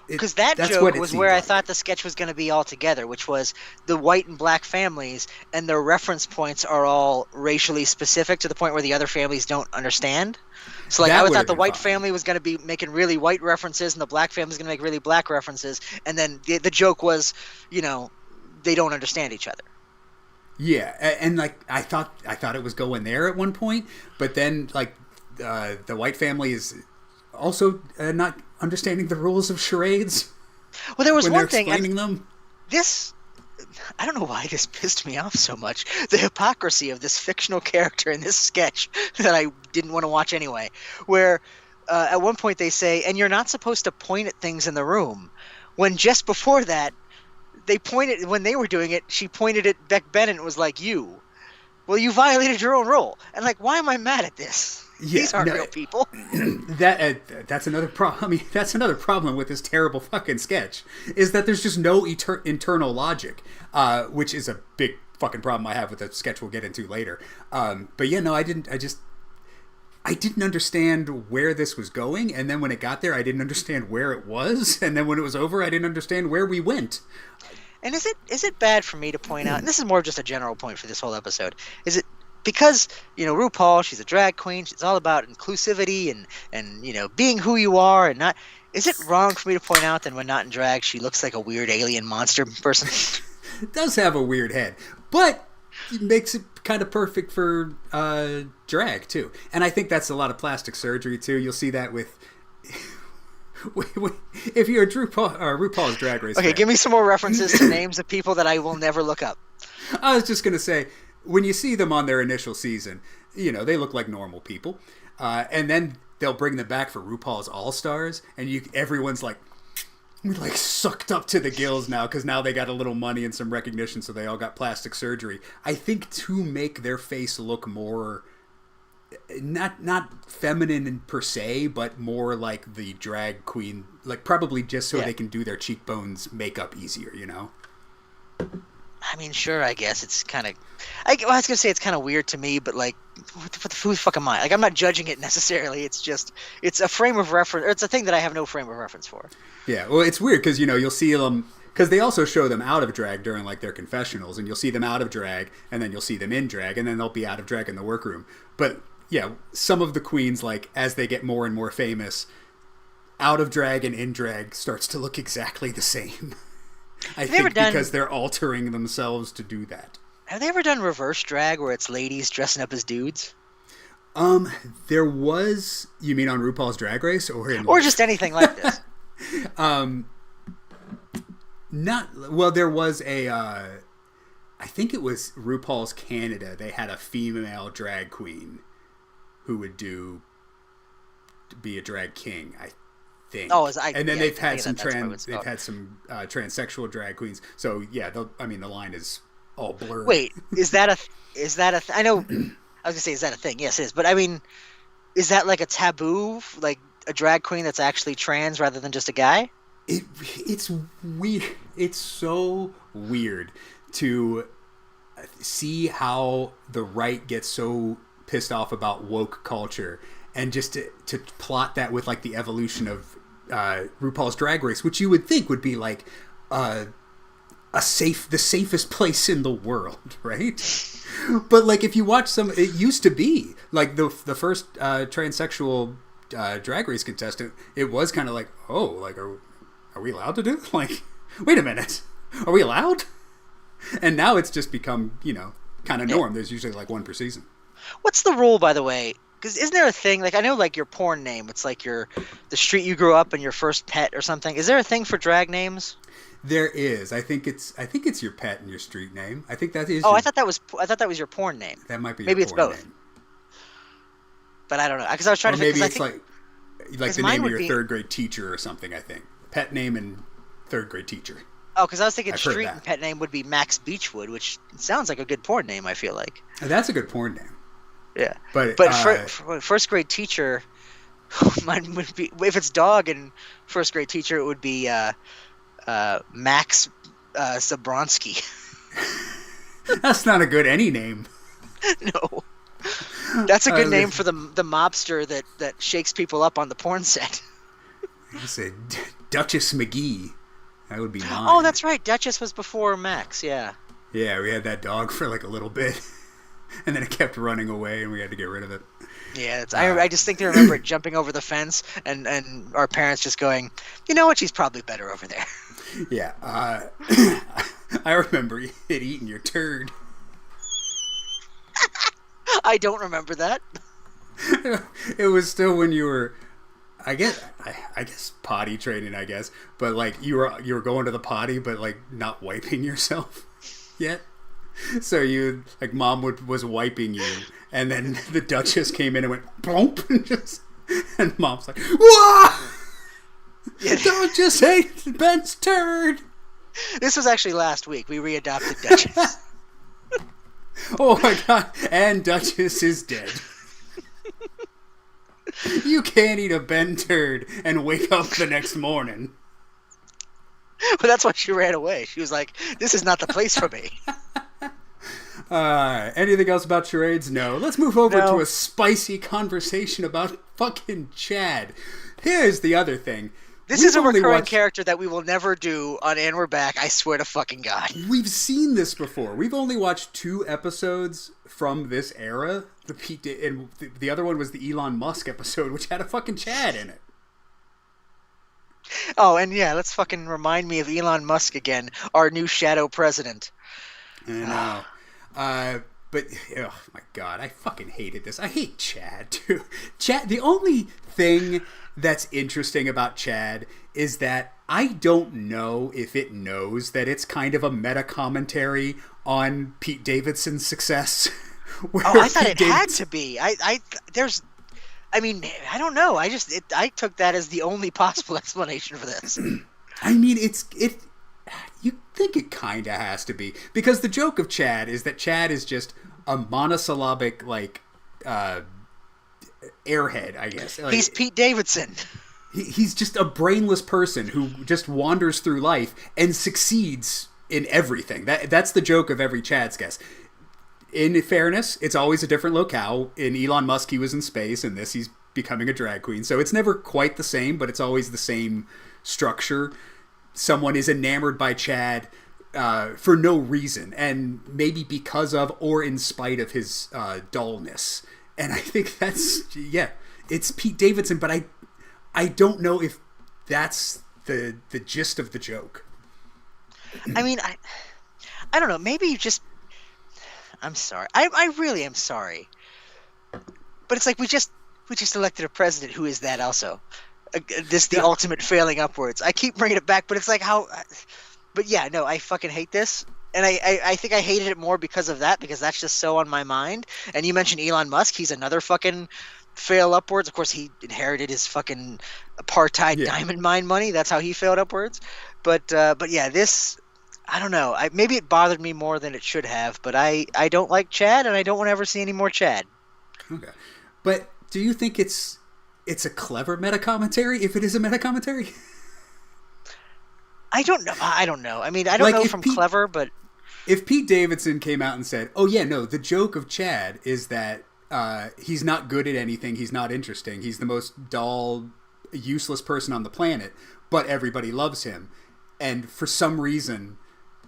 Because that joke was where I thought the sketch was going to be altogether, which was the white and black families, and their reference points are all racially specific to the point where the other families don't understand. So, like, I thought the white family was going to be making really white references, and the black family was going to make really black references, and then the joke was, you know, they don't understand each other. Yeah, and like I thought it was going there at one point, but then like the white family is also not understanding the rules of charades. Well, there was one thing. Explaining them. This, I don't know why this pissed me off so much. The hypocrisy of this fictional character in this sketch that I didn't want to watch anyway. Where at one point they say, "And you're not supposed to point at things in the room," when just before that, they pointed when they were doing it. She pointed at Beck Bennett and was like, "You." Well, you violated your own rule. And like, why am I mad at this? Yeah, these aren't real people. That's another problem. I mean, that's another problem with this terrible fucking sketch is that there's just no internal logic, which is a big fucking problem I have with the sketch we'll get into later. But yeah, no, I didn't understand where this was going, and then when it got there, I didn't understand where it was, and then when it was over, I didn't understand where we went. And is it bad for me to point out, and this is more just a general point for this whole episode, is it because, you know, RuPaul, she's a drag queen, she's all about inclusivity and you know, being who you are and not, is it wrong for me to point out that when not in drag, she looks like a weird alien monster person? It does have a weird head, but it makes it kind of perfect for drag, too. And I think that's a lot of plastic surgery, too. You'll see that with... if you're a RuPaul's Drag Race fan. Give me some more references to names of people that I will never look up. I was just going to say, when you see them on their initial season, you know, they look like normal people. And then they'll bring them back for RuPaul's All-Stars, and everyone's like sucked up to the gills now because now they got a little money and some recognition, so they all got plastic surgery. I think to make their face look more... not feminine per se, but more like the drag queen, like probably just so they can do their cheekbones makeup easier, you know? I mean, sure, I guess it's kind of... I was going to say it's kind of weird to me, but like, who the fuck am I? Like, I'm not judging it necessarily. It's just, it's a frame of reference, or it's a thing that I have no frame of reference for. Yeah, well, it's weird because, you know, you'll see them... Because they also show them out of drag during, like, their confessionals, and you'll see them out of drag, and then you'll see them in drag, and then they'll be out of drag in the workroom. But... yeah, some of the queens, like, as they get more and more famous, out of drag and in drag starts to look exactly the same. I think because they're altering themselves to do that. Have they ever done reverse drag where it's ladies dressing up as dudes? There was... You mean on RuPaul's Drag Race? Or just anything like this? There was a... I think it was RuPaul's Canada. They had a female drag queen who would be a drag king, I think. And then they've had some transsexual drag queens. So yeah, the line is all blurred. Wait, is that a I know. I was gonna say, is that a thing? Yes, it is. But I mean, is that like a taboo, like a drag queen that's actually trans rather than just a guy? It's weird. It's so weird to see how the right gets so pissed off about woke culture, and just to plot that with like the evolution of RuPaul's Drag Race, which you would think would be like the safest place in the world, right? But like if you watch it used to be like the first transsexual Drag Race contestant. It was kind of like, oh, like are we allowed to do it? Like, wait a minute, are we allowed? And now it's just become, you know, kind of norm. There's usually like one per season. What's the rule, by the way? Because isn't there a thing, like, I know, like, your porn name, it's like the street you grew up and your first pet or something. Is there a thing for drag names? There is. I think it's your pet and your street name. I think that is. Oh, I thought that was your porn name. That might be. Maybe your porn it's both. Name. But I don't know, because I was trying to. Maybe it's like the name of your third grade teacher or something. I think. pet name and third grade teacher. Oh, because I was thinking I've heard street that. and pet name would be Max Beechwood, which sounds like a good porn name, I feel like. That's a good porn name. Yeah. But for first grade teacher, mine would be, if it's dog and first grade teacher, it would be Max Zabronsky. that's not a good any name. No. That's a good name for the mobster that shakes people up on the porn set. You said Duchess McGee. That would be mine. Oh, that's right. Duchess was before Max, yeah. Yeah, we had that dog for like a little bit. And then it kept running away and we had to get rid of it. Yeah, I just think I remember it jumping over the fence and our parents just going, you know what, she's probably better over there. Yeah. I remember it eating your turd. I don't remember that. It was still when you were, I guess potty training, I guess. But like you were going to the potty, but like not wiping yourself yet. So you like mom was wiping you, and then the Duchess came in and went plump and mom's like, "Whoa! Yeah. Don't just hate Ben's turd." This was actually last week. We readopted Duchess. Oh my god! And Duchess is dead. You can't eat a Ben turd and wake up the next morning. But that's why she ran away. She was like, "This is not the place for me." Anything else about charades? No. Let's move over No. to a spicy conversation about fucking Chad. Here's the other thing. This is a only recurring watched- character that we will never do on And We're Back, I swear to fucking God. We've seen this before. We've only watched 2 episodes from this era. And the other one was the Elon Musk episode, which had a fucking Chad in it. Oh, and yeah, let's fucking remind me of Elon Musk again, our new shadow president. I know. But, oh my god, I fucking hated this. I hate Chad, too. Chad, the only thing that's interesting about Chad is that I don't know if it knows that it's kind of a meta commentary on Pete Davidson's success. Oh, I thought it had to be. I mean, I don't know. I took that as the only possible explanation for this. I mean, you think it kind of has to be, because the joke of Chad is that Chad is just a monosyllabic airhead, I guess. Like, He's Pete Davidson. He's just a brainless person who just wanders through life and succeeds in everything. That's the joke of every Chad's guess. In fairness, it's always a different locale. In Elon Musk, he was in space. In this, he's becoming a drag queen. So it's never quite the same, but it's always the same structure. Someone is enamored by Chad for no reason, and maybe because of or in spite of his dullness. And I think it's Pete Davidson, but I don't know if that's the gist of the joke. I mean, I don't know. Maybe you just... I'm sorry. I really am sorry. But it's like we just elected a president who is that also. The ultimate failing upwards. I keep bringing it back, but it's like how... But yeah, no, I fucking hate this. And I think I hated it more because of that, because that's just so on my mind. And you mentioned Elon Musk. He's another fucking fail upwards. Of course, he inherited his fucking apartheid diamond mine money. That's how he failed upwards. But yeah, this... I don't know. Maybe it bothered me more than it should have, but I don't like Chad, and I don't want to ever see any more Chad. Okay. But do you think it's a clever meta-commentary, if it is a meta-commentary? I don't know. I mean, I don't know if I'm clever, but... If Pete Davidson came out and said, oh yeah, no, the joke of Chad is that he's not good at anything, he's not interesting, he's the most dull, useless person on the planet, but everybody loves him. And for some reason...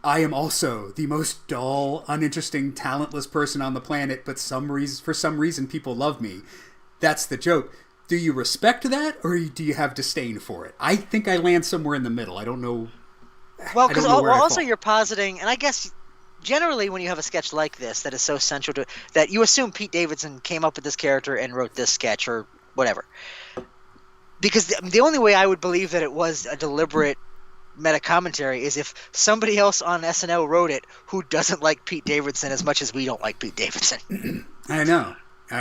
I am also the most dull, uninteresting, talentless person on the planet, but for some reason people love me. That's the joke. Do you respect that, or do you have disdain for it? I think I land somewhere in the middle. I don't know. Well, because also you're positing, and I guess generally when you have a sketch like this that is so central to it, that you assume Pete Davidson came up with this character and wrote this sketch or whatever. Because the only way I would believe that it was a deliberate meta commentary is if somebody else on SNL wrote it who doesn't like Pete Davidson as much as we don't like Pete Davidson. I know, but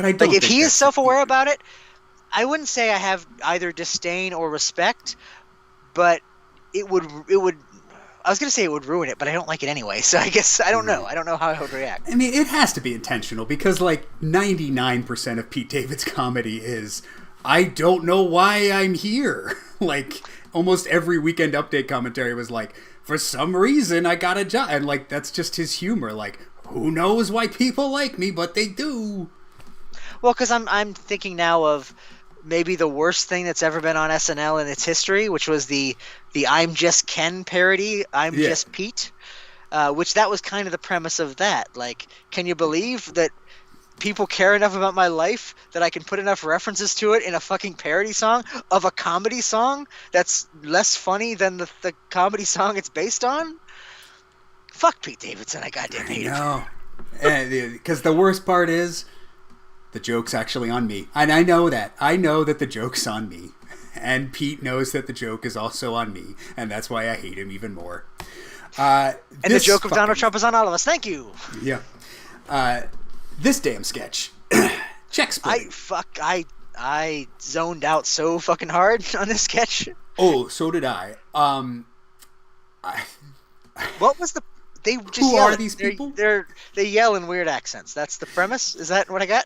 I don't. Like if he is self-aware about it, I wouldn't say I have either disdain or respect, but it would. I was gonna say it would ruin it, but I don't like it anyway. So I guess I don't know. I don't know how I would react. I mean, it has to be intentional because like 99% of Pete David's comedy is, I don't know why I'm here. Like almost every Weekend Update commentary was like, for some reason I got a job, and like that's just his humor. Like, who knows why people like me, but they do. Well, because I'm thinking now of maybe the worst thing that's ever been on SNL in its history, which was the I'm Just Ken parody, I'm Just Pete, which that was kind of the premise of that. Like, can you believe that people care enough about my life that I can put enough references to it in a fucking parody song of a comedy song that's less funny than the comedy song it's based on? Fuck Pete Davidson, I goddamn hate him. No, because the worst part is, the joke's actually on me. And I know that. I know that the joke's on me. And Pete knows that the joke is also on me. And that's why I hate him even more. And the joke of Donald Trump is on all of us. Thank you. Yeah. This damn sketch. Check splitting. I zoned out so fucking hard on this sketch. Oh, so did I. What was the... They just Who are these people? They yell in weird accents. That's the premise? Is that what I got?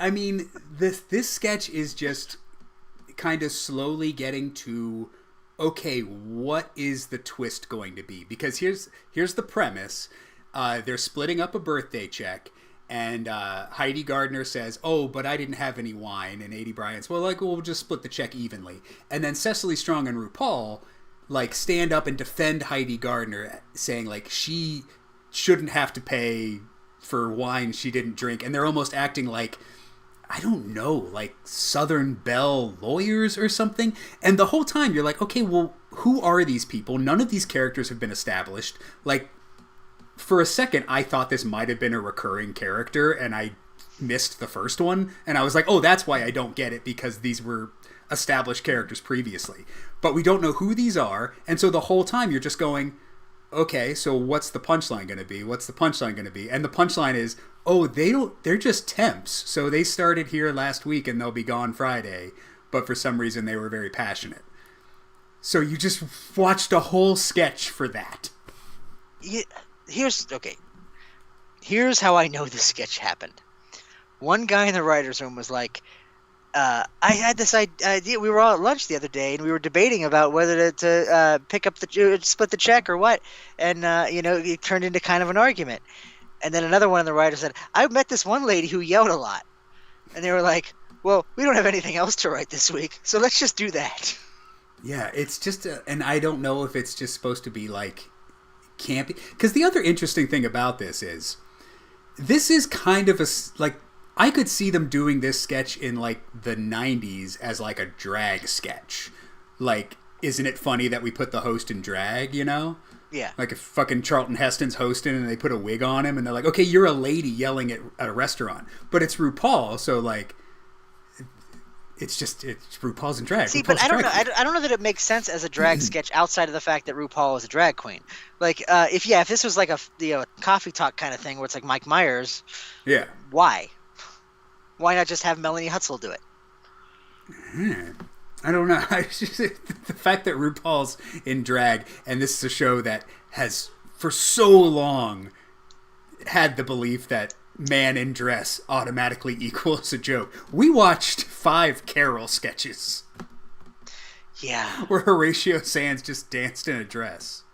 I mean, this sketch is just kind of slowly getting to, okay, what is the twist going to be? Because here's the premise. They're splitting up a birthday check, and Heidi Gardner says, oh, but I didn't have any wine. And Aidy Bryant's, well, like, we'll just split the check evenly. And then Cecily Strong and RuPaul, like, stand up and defend Heidi Gardner, saying, like, she shouldn't have to pay for wine she didn't drink. And they're almost acting like, I don't know, like Southern Belle lawyers or something. And the whole time you're like, okay, well, who are these people? None of these characters have been established. Like, for a second, I thought this might have been a recurring character, and I missed the first one. And I was like, oh, that's why I don't get it, because these were established characters previously. But we don't know who these are, and so the whole time you're just going, okay, so what's the punchline going to be? What's the punchline going to be? And the punchline is, oh, they're just temps. So they started here last week and they'll be gone Friday, but for some reason they were very passionate. So you just watched a whole sketch for that. Yeah, here's how I know this sketch happened. One guy in the writer's room was like, I had this idea. We were all at lunch the other day, and we were debating about whether to pick up split the check or what. And it turned into kind of an argument. And then another one of the writers said, "I met this one lady who yelled a lot." And they were like, "Well, we don't have anything else to write this week, so let's just do that." Yeah, it's just, and I don't know if it's just supposed to be like campy. Because the other interesting thing about this is kind of like. I could see them doing this sketch in, like, the 90s as, like, a drag sketch. Like, isn't it funny that we put the host in drag, you know? Yeah. Like, if fucking Charlton Heston's hosting and they put a wig on him and they're like, okay, you're a lady yelling at a restaurant. But it's RuPaul, so, like, it's RuPaul's in drag. See, RuPaul's but I don't know. I don't know that it makes sense as a drag sketch outside of the fact that RuPaul is a drag queen. Like, if this was like a coffee talk kind of thing where it's like Mike Myers. Yeah. Why? Why not just have Melanie Hutzel do it? I don't know. The fact that RuPaul's in drag, and this is a show that has, for so long, had the belief that man in dress automatically equals a joke. We watched 5 Carol sketches. Yeah. Where Horatio Sands just danced in a dress.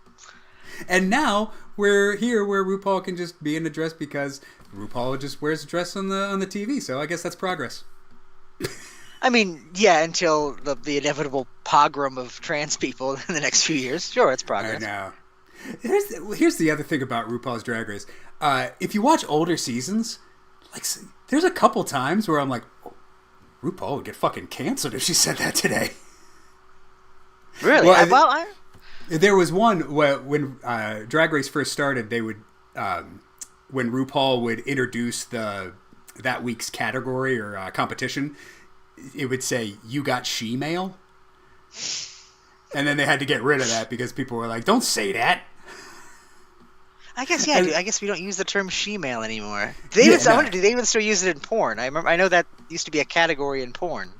And now we're here where RuPaul can just be in a dress because RuPaul just wears a dress on the TV, so I guess that's progress. I mean, yeah, until the inevitable pogrom of trans people in the next few years. Sure, it's progress. I know. Here's the other thing about RuPaul's Drag Race. If you watch older seasons, like, there's a couple times where I'm like, oh, RuPaul would get fucking canceled if she said that today. Really? There was one where when Drag Race first started, they would... when RuPaul would introduce that week's category or competition, it would say, "You got she-mail?" And then they had to get rid of that because people were like, "Don't say that." I guess, yeah. I guess we don't use the term she-mail anymore. I wonder, do they even still use it in porn? I know that used to be a category in porn.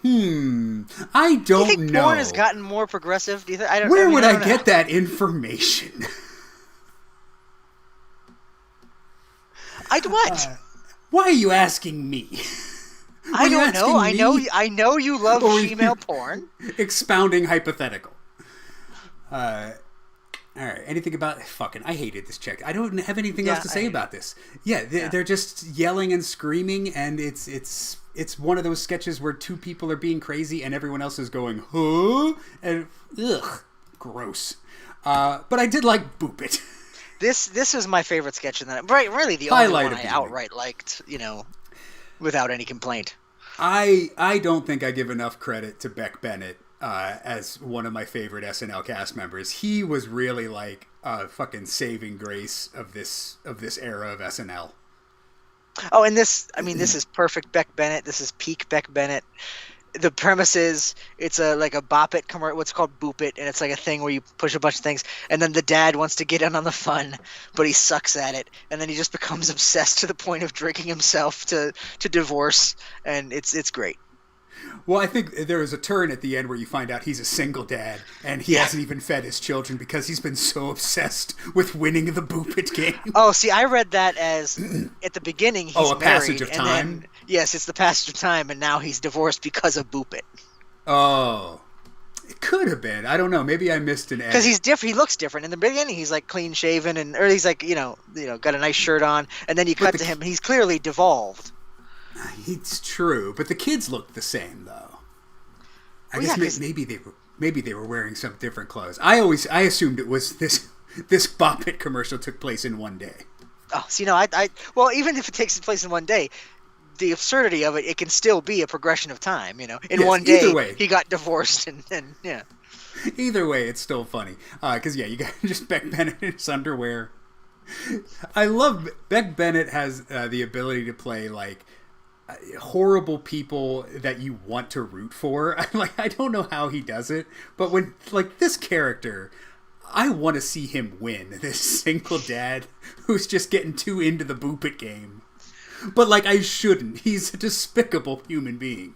I Do you don't think know. porn has gotten more progressive? Do you think? Where would I don't know. get that information? What? Why are you asking me? I you don't know. asking me? I know you love Or were you- female porn. Expounding hypothetical. All right. Anything about fucking? I hated this check. I don't have anything else to say about this. Yeah, they're just yelling and screaming, and it's one of those sketches where two people are being crazy and everyone else is going, huh? And ugh, gross. But I did like Boop It. This was my favorite sketch in that. Right, really the Highlight only of one I the outright liked. Without any complaint. I don't think I give enough credit to Beck Bennett as one of my favorite SNL cast members. He was really like a fucking saving grace of this era of SNL. Oh, and this is perfect Beck Bennett. This is peak Beck Bennett. The premise is it's like a Bop It commercial, what's called Boop It, and it's like a thing where you push a bunch of things, and then the dad wants to get in on the fun, but he sucks at it, and then he just becomes obsessed to the point of drinking himself to divorce, and it's great. Well, I think there is a turn at the end where you find out he's a single dad, and he hasn't even fed his children because he's been so obsessed with winning the Boop It game. Oh, see, I read that as at the beginning he's a married, passage of and time? then, yes, it's the passage of time, and now he's divorced because of Boop It. Oh, it could have been. I don't know. Maybe I missed an edit. Because he's different. He looks different. In the beginning, he's like clean shaven, or he's like got a nice shirt on, and then you cut to him, and he's clearly devolved. It's true, but the kids looked the same though. I guess maybe they were wearing some different clothes. I assumed it was this Bop It commercial took place in one day. Oh, see, no, well, even if it takes place in one day, the absurdity of it can still be a progression of time. In one day, either way. he got divorced, and yeah. Either way, it's still funny because you got just Beck Bennett in his underwear. I love Beck Bennett has the ability to play like horrible people that you want to root for. I don't know how he does it, but when like this character, I want to see him win. This single dad who's just getting too into the Boop It game, but like I shouldn't. He's a despicable human being.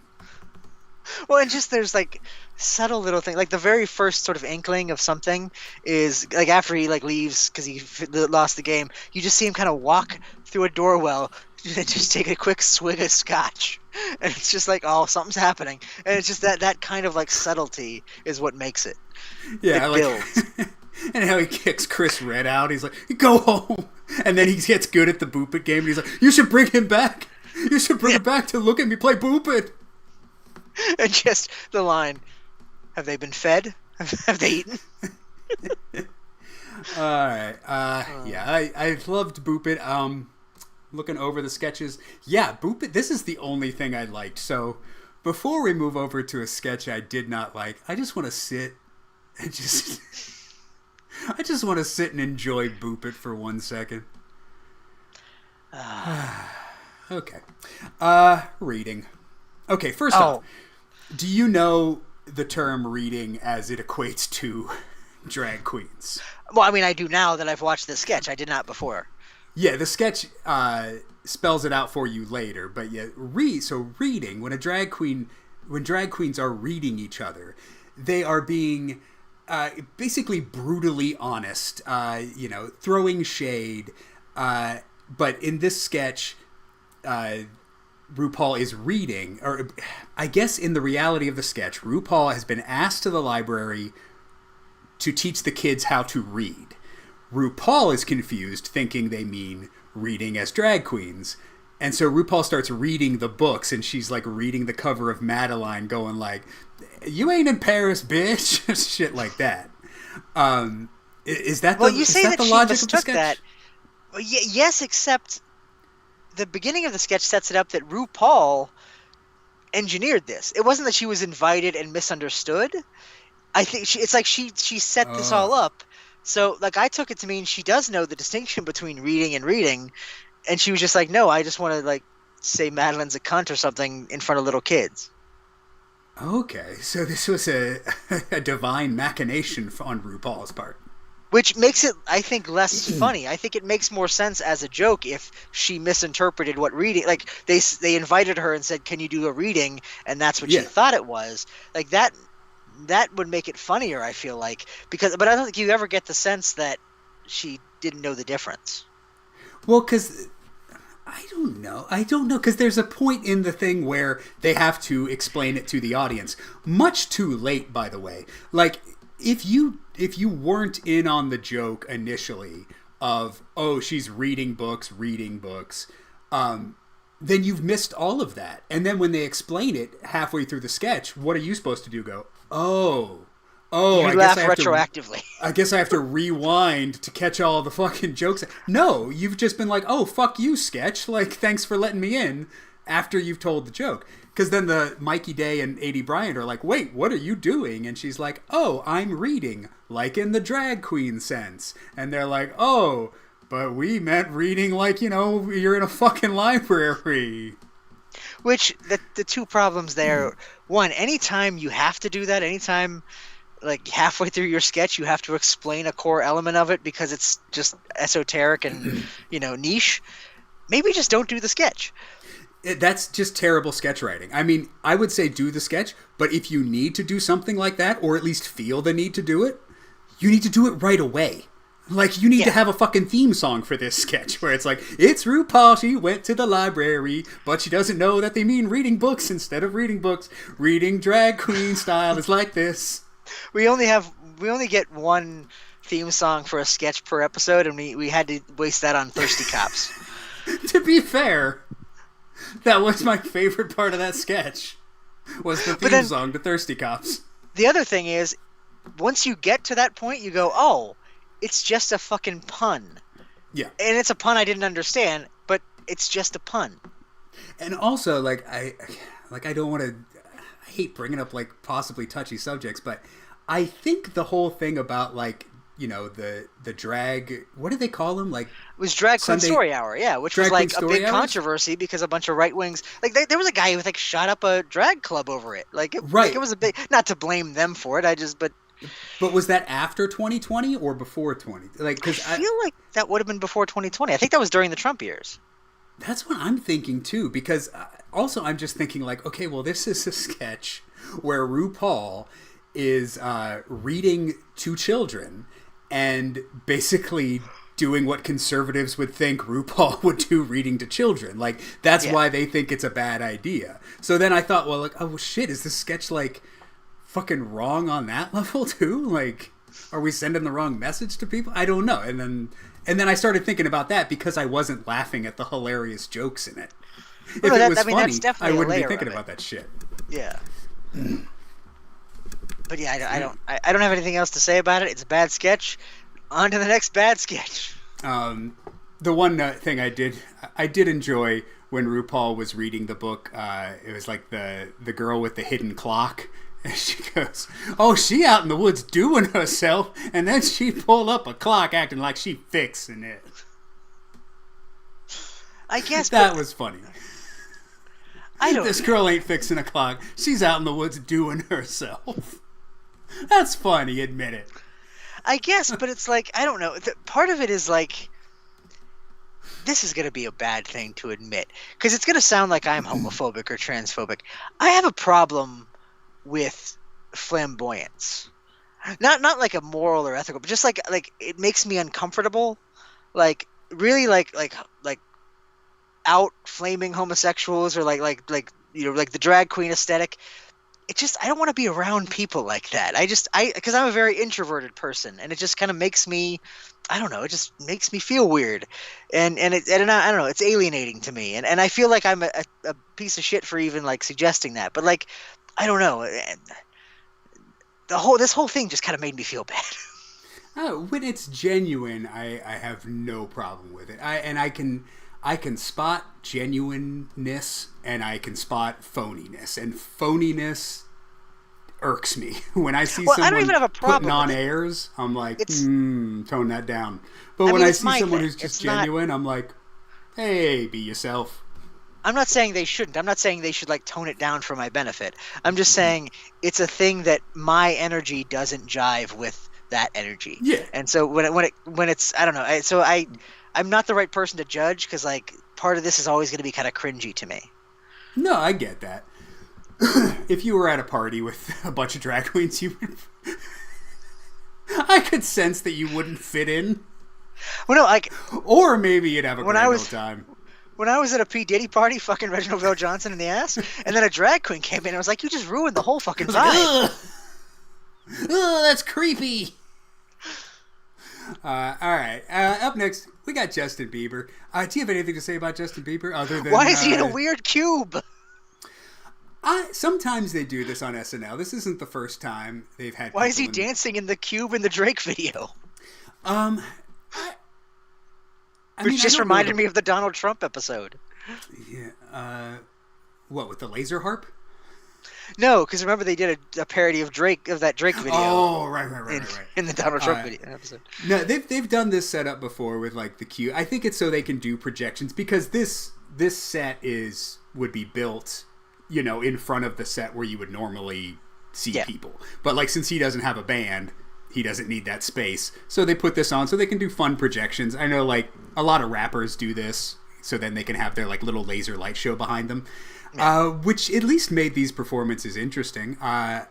Well, and just there's like subtle little thing, like the very first sort of inkling of something is like after he like leaves because he lost the game. You just see him kind of walk through a doorwell and just take a quick swig of scotch, and it's just like, oh, something's happening, and it's just that kind of like subtlety is what makes it. Yeah, it like, builds. And how he kicks Chris Red out. He's like, go home. And then he gets good at the Boop It game. And he's like, you should bring him back. You should bring him back to look at me play Boop It. And just the line, have they been fed? Have they eaten? All right. Yeah, I loved Boop It. Looking over the sketches. Yeah, Boop It. This is the only thing I liked. So before we move over to a sketch I did not like, I just want to sit and just... I just want to sit and enjoy Boop It for 1 second. Okay. Reading. Okay, first off, do you know the term reading as it equates to drag queens? Well, I mean, I do now that I've watched this sketch. I did not before. Yeah, the sketch spells it out for you later, but yeah, reading, when drag queens are reading each other, they are being basically brutally honest, throwing shade. But in this sketch, RuPaul is reading, or I guess in the reality of the sketch, RuPaul has been asked to the library to teach the kids how to read. RuPaul is confused, thinking they mean reading as drag queens. And so RuPaul starts reading the books, and she's like reading the cover of Madeline, going like, "You ain't in Paris, bitch," shit like that. Is that well, you say that that the she logic of the mistook sketch? that. Well, yes, except the beginning of the sketch sets it up that RuPaul engineered this. It wasn't that she was invited and misunderstood. I think it's like she set this all up. So like I took it to mean she does know the distinction between reading and reading, and she was just like, no, I just want to like say Madeline's a cunt or something in front of little kids. Okay, so this was a divine machination on RuPaul's part. Which makes it, I think, less funny. I think it makes more sense as a joke if she misinterpreted what reading. Like they invited her and said, "Can you do a reading?" And that's what she thought it was. Like that would make it funnier. I feel like but I don't think you ever get the sense that she didn't know the difference. Well, because I don't know, because there's a point in the thing where they have to explain it to the audience. Much too late, by the way. Like if you weren't in on the joke initially of, oh, she's reading books, then you've missed all of that. And then when they explain it halfway through the sketch, what are you supposed to do? Go, oh, you laugh retroactively. I guess I have to rewind to catch all the fucking jokes. No, you've just been like, oh, fuck you, sketch. Like, thanks for letting me in after you've told the joke. Because then the Mikey Day and A.D. Bryant are like, wait, what are you doing? And she's like, oh, I'm reading, like in the drag queen sense. And they're like, oh, but we meant reading like, you're in a fucking library. Which, the two problems there, one, anytime you have to do that, anytime, like, halfway through your sketch, you have to explain a core element of it because it's just esoteric and, niche, maybe just don't do the sketch. That's just terrible sketch writing. I mean, I would say do the sketch, but if you need to do something like that, or at least feel the need to do it, you need to do it right away. Like, you need to have a fucking theme song for this sketch, where it's like, it's RuPaul, she went to the library, but she doesn't know that they mean reading books instead of reading books. Reading drag queen style is like this. We only get one theme song for a sketch per episode, and we had to waste that on Thirsty Cops. To be fair, that was my favorite part of that sketch, was the theme song to Thirsty Cops. The other thing is, once you get to that point, you go, oh, it's just a fucking pun. Yeah. And it's a pun I didn't understand, but it's just a pun. And also, I don't want to... I hate bringing up, possibly touchy subjects, but I think the whole thing about, the drag... What did they call them? It was Drag Queen Story Hour, yeah, which was, a big controversy because a bunch of right-wings... there was a guy who, shot up a drag club over it. It was a big... Not to blame them for it, But was that after 2020 or before 20? I feel like that would have been before 2020. I think that was during the Trump years. That's what I'm thinking, too, because also I'm just thinking, okay, well, this is a sketch where RuPaul is reading to children and basically doing what conservatives would think RuPaul would do, reading to children. That's why they think it's a bad idea. So then I thought, well, oh, shit, is this sketch, fucking wrong on that level, too? Are we sending the wrong message to people? I don't know. And then I started thinking about that because I wasn't laughing at the hilarious jokes in it. If it was funny, I wouldn't be thinking about that shit. Yeah. But yeah, I don't have anything else to say about it. It's a bad sketch. On to the next bad sketch. The one thing I did enjoy when RuPaul was reading the book, it was the girl with the hidden clock. And she goes, oh, she out in the woods doing herself, and then she pulled up a clock acting like she fixing it. I guess that was funny. This girl ain't fixing a clock. She's out in the woods doing herself. That's funny, admit it. I guess, but it's I don't know. Part of it is this is going to be a bad thing to admit, because it's going to sound like I'm homophobic or transphobic. I have a problem with flamboyance, not a moral or ethical, but just it makes me uncomfortable. Really out flaming homosexuals or the drag queen aesthetic. It just, I don't want to be around people like that. Because I'm a very introverted person, and it just kind of makes me, I don't know, it just makes me feel weird, and I don't know, it's alienating to me, and I feel like I'm a piece of shit for even suggesting that, but I don't know. This whole thing just kind of made me feel bad. When it's genuine, I have no problem with it. I can spot genuineness and I can spot phoniness, and phoniness irks me. When I see someone I don't even have a problem putting on airs, I'm like, tone that down. But when I see someone who's just genuine, I'm like, hey, be yourself. I'm not saying they shouldn't. I'm not saying they should tone it down for my benefit. I'm just saying it's a thing that my energy doesn't jive with that energy. Yeah. And so when it's I don't know. I'm not the right person to judge because like part of this is always going to be kind of cringy to me. No, I get that. If you were at a party with a bunch of drag queens, you would... I could sense that you wouldn't fit in. Well, no, like, or maybe you'd have a grand old time. When I was at a P. Diddy party, fucking Reginald VelJohnson in the ass, and then a drag queen came in, I was like, you just ruined the whole fucking vibe. Like, ugh, that's creepy. All right. Up next, we got Justin Bieber. Do you have anything to say about Justin Bieber other than... Why is he in a weird cube? Sometimes they do this on SNL. This isn't the first time they've had... Why is he dancing in the cube in the Drake video? Which just reminded me of the Donald Trump episode. Yeah. What, with the laser harp? No, because remember they did a parody of that Drake video. Oh, right. In the Donald Trump video episode. No, they've done this setup before with like the cue. I think it's so they can do projections because this set would be built, in front of the set where you would normally see people. But like since he doesn't have a band, he doesn't need that space. So they put this on so they can do fun projections. I know like a lot of rappers do this, so then they can have their like little laser light show behind them. Which at least made these performances interesting. I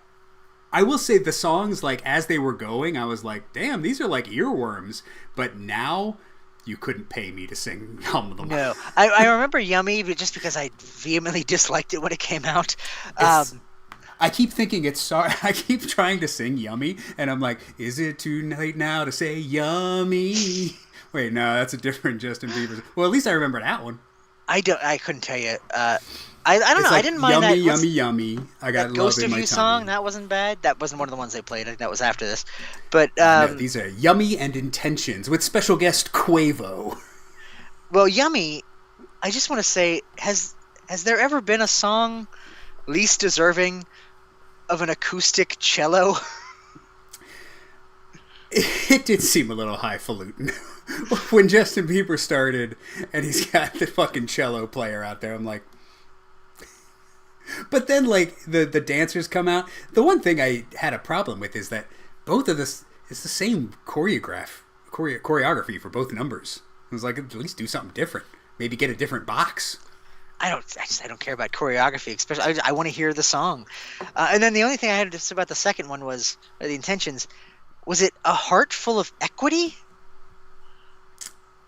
will say the songs, like, as they were going, I was like, damn, these are like earworms. But now, you couldn't pay me to sing Hum them. No. I remember Yummy, but just because I vehemently disliked it when it came out. I keep thinking it's sorry. I keep trying to sing Yummy, and I'm like, is it too late now to say Yummy? Wait, no, that's a different Justin Bieber. Well, at least I remember that one. I couldn't tell you. I don't know. Like, I didn't mind that. Yummy. I got that Ghost of You song. That wasn't bad. That wasn't one of the ones they played. I think that was after this. But no, these are Yummy and Intentions with special guest Quavo. Well, Yummy. I just want to say, has there ever been a song least deserving of an acoustic cello? It did seem a little highfalutin. When Justin Bieber started and he's got the fucking cello player out there, I'm like... But then, like, the dancers come out. The one thing I had a problem with is that both of this is the same choreography for both numbers. I was like, at least do something different. Maybe get a different box. I don't care about choreography, especially. I want to hear the song. And then the only thing I had to say about the second one was the Intentions. Was it A Heart Full of Equity?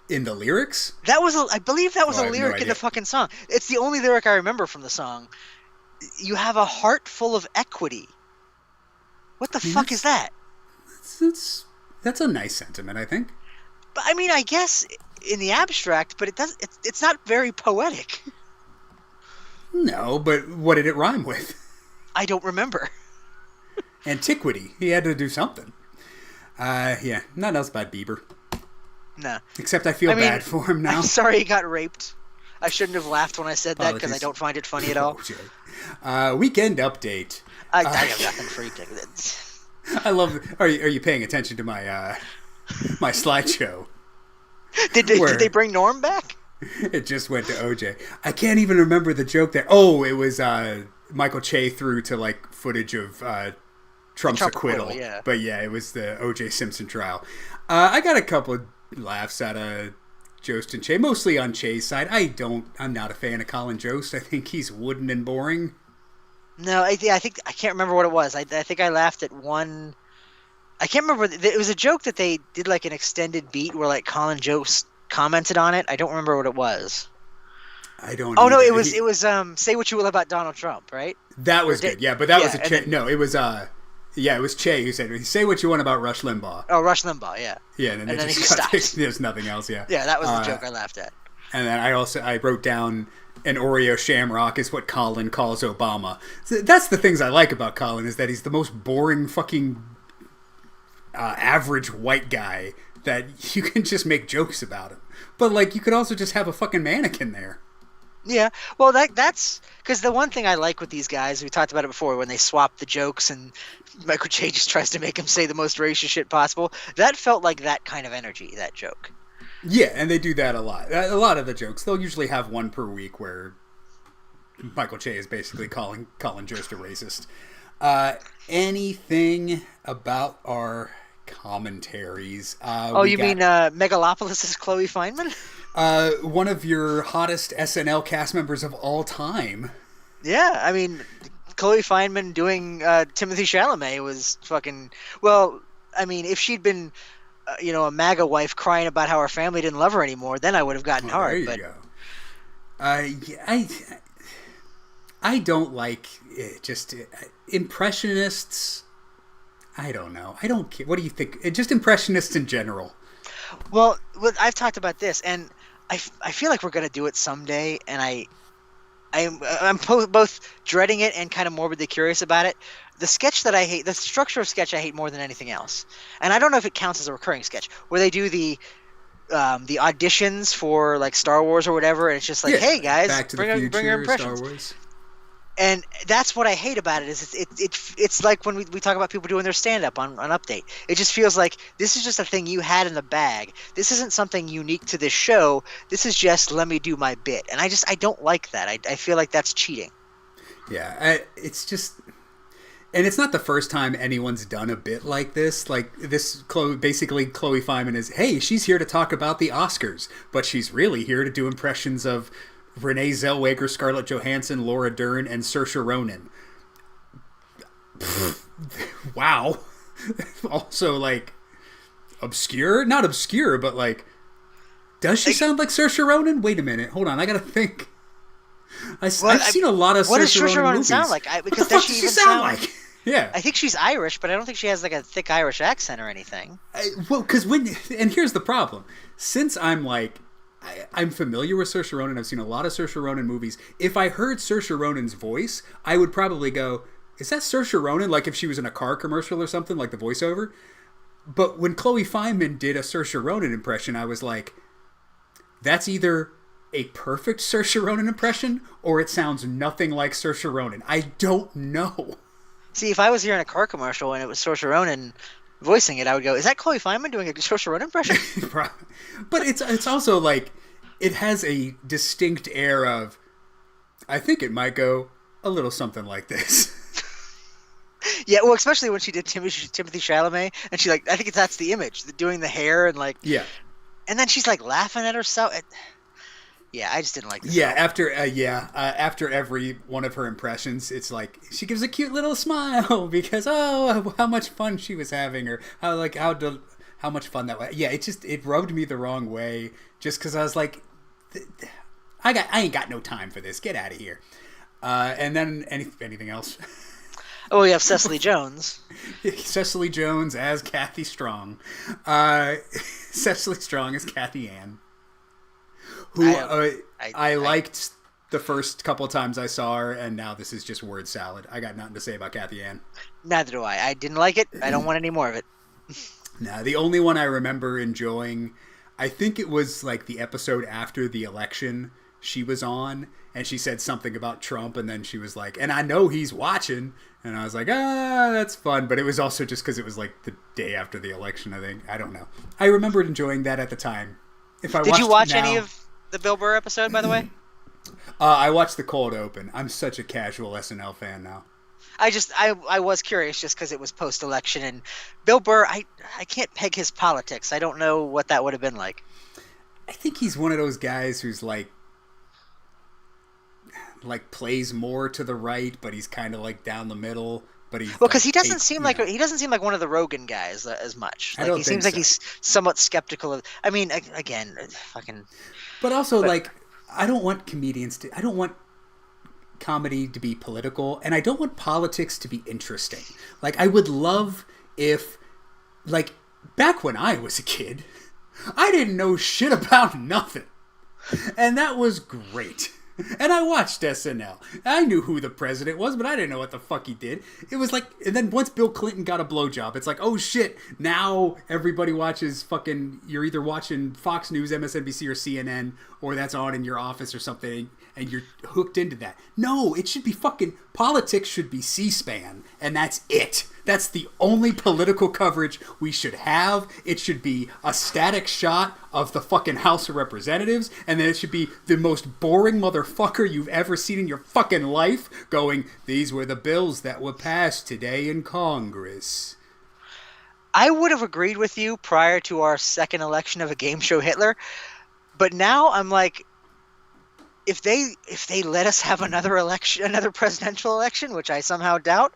In the lyrics? I believe that was a lyric no in the fucking song. It's the only lyric I remember from the song. You have a heart full of equity. What the fuck is that? That's a nice sentiment, I think. But I mean, I guess in the abstract, but it's not very poetic. No, but what did it rhyme with? I don't remember. Antiquity. He had to do something. Yeah, nothing else about Bieber. No. Except I feel bad for him now. I'm sorry he got raped. I shouldn't have laughed when I said that because I don't find it funny at all. Weekend update. I have nothing for you. I love. Are you paying attention to my my slideshow? Did they bring Norm back? It just went to OJ. I can't even remember the joke there. Oh, it was Michael Che threw to like footage of Trump's acquittal. Yeah. But yeah, it was the OJ Simpson trial. I got a couple of laughs out of Jost and Che, mostly on Che's side. I'm not a fan of Colin Jost. I think he's wooden and boring. No, I can't remember what it was. I think I laughed at one. I can't remember. It was a joke that they did like an extended beat where like Colin Jost commented on it. I don't remember what it was. I don't. Oh no, it was say what you will about Donald Trump, right? That was good. Yeah, but that was a Che. No, it was it was Che who said, "Say what you want about Rush Limbaugh." Oh, Rush Limbaugh, yeah. Yeah, and then he stopped. There's nothing else. Yeah. Yeah, that was the joke I laughed at. And then I wrote down an Oreo shamrock is what Colin calls Obama. So that's the things I like about Colin is that he's the most boring fucking average white guy that you can just make jokes about him. But like you could also just have a fucking mannequin there. Yeah, well, that's because the one thing I like with these guys, we talked about it before, when they swap the jokes and Michael Che just tries to make him say the most racist shit possible. That felt like that kind of energy, that joke. Yeah, and they do that a lot. A lot of the jokes, they'll usually have one per week where Michael Che is basically calling Jost a racist. Anything about our commentaries. Oh, you mean Megalopolis is Chloe Fineman? One of your hottest SNL cast members of all time. Yeah, I mean, Chloe Fineman doing Timothy Chalamet was fucking... Well, I mean, if she'd been, a MAGA wife crying about how her family didn't love her anymore, then I would have gotten hard. There you go. I don't like it. Just impressionists. I don't know. I don't care. What do you think? Just impressionists in general. Well, I've talked about this, and I feel like we're gonna do it someday, and I'm both dreading it and kind of morbidly curious about it. The sketch that I hate, the structure of sketch I hate more than anything else, and I don't know if it counts as a recurring sketch, where they do the auditions for like Star Wars or whatever, and it's just like, hey guys, Back to bring the Future, your impressions. Star Wars. And that's what I hate about it. Is it's like when we talk about people doing their stand up on Update. It just feels like this is just a thing you had in the bag. This isn't something unique to this show. This is just let me do my bit, and I don't like that. I feel like that's cheating. Yeah, it's just. And it's not the first time anyone's done a bit like this. Like this, basically, Chloe Fineman is, hey, she's here to talk about the Oscars, but she's really here to do impressions of Renee Zellweger, Scarlett Johansson, Laura Dern, and Saoirse Ronan. Wow. Also, like, obscure? Not obscure, but like, does she sound like Saoirse Ronan? Wait a minute. Hold on. I gotta think. I've seen a lot of what does Saoirse Ronan movies. Sound like? Because what the fuck does she sound like? Yeah, I think she's Irish, but I don't think she has like a thick Irish accent or anything. Well, because and here's the problem: since I'm familiar with Saoirse Ronan, I've seen a lot of Saoirse Ronan movies. If I heard Saoirse Ronan's voice, I would probably go, "Is that Saoirse Ronan?" Like if she was in a car commercial or something, like the voiceover. But when Chloe Fineman did a Saoirse Ronan impression, I was like, "That's either a perfect Saoirse Ronan impression, or it sounds nothing like Saoirse Ronan. I don't know." See, if I was hearing a car commercial and it was Saoirse Ronan voicing it, I would go, "Is that Chloe Fineman doing a Saoirse Ronan impression?" But it's also like it has a distinct air of, I think it might go a little something like this. Yeah, well, especially when she did Timothy Chalamet, and she I think that's the image, doing the hair and like, yeah, and then she's like laughing at herself. Yeah, I just didn't like this. Yeah, after every one of her impressions, it's like she gives a cute little smile because how much fun she was having, or how much fun that was. Yeah, it rubbed me the wrong way just because I was like, I ain't got no time for this. Get out of here. And then anything else? Oh, we have Cecily Jones. Cecily Jones as Kathy Strong. Cecily Strong as Kathy Ann. Who I liked the first couple of times I saw her, and now this is just word salad. I got nothing to say about Kathy Ann. Neither do I. I didn't like it. I don't want any more of it. Nah, the only one I remember enjoying, I think it was like the episode after the election she was on, and she said something about Trump, and then she was like, "And I know he's watching," and I was like, that's fun. But it was also just because it was like the day after the election, I think. I don't know. I remembered enjoying that at the time. Did you watch any of the Bill Burr episode, by the way? I watched the cold open. I'm such a casual SNL fan now. I was curious just because it was post-election, and Bill Burr, I can't peg his politics. I don't know what that would have been like. I think he's one of those guys who's like plays more to the right, but he's kind of like down the middle. But because he doesn't seem like one of the Rogan guys as much. Like he seems like he's somewhat skeptical of. I mean, again, fucking. But also, I don't want I don't want comedy to be political, and I don't want politics to be interesting. Like, I would love if, back when I was a kid, I didn't know shit about nothing. And that was great. And I watched SNL. I knew who the president was, but I didn't know what the fuck he did. It was like, and then once Bill Clinton got a blowjob, it's like, oh shit, now everybody watches you're either watching Fox News, MSNBC, or CNN, or that's on in your office or something, and you're hooked into that. No, it should be politics should be C-SPAN, and that's it. That's the only political coverage we should have. It should be a static shot of the fucking House of Representatives, and then it should be the most boring motherfucker you've ever seen in your fucking life going, "These were the bills that were passed today in Congress." I would have agreed with you prior to our second election of a game show Hitler, but now I'm like, if they let us have another election, another presidential election, which I somehow doubt,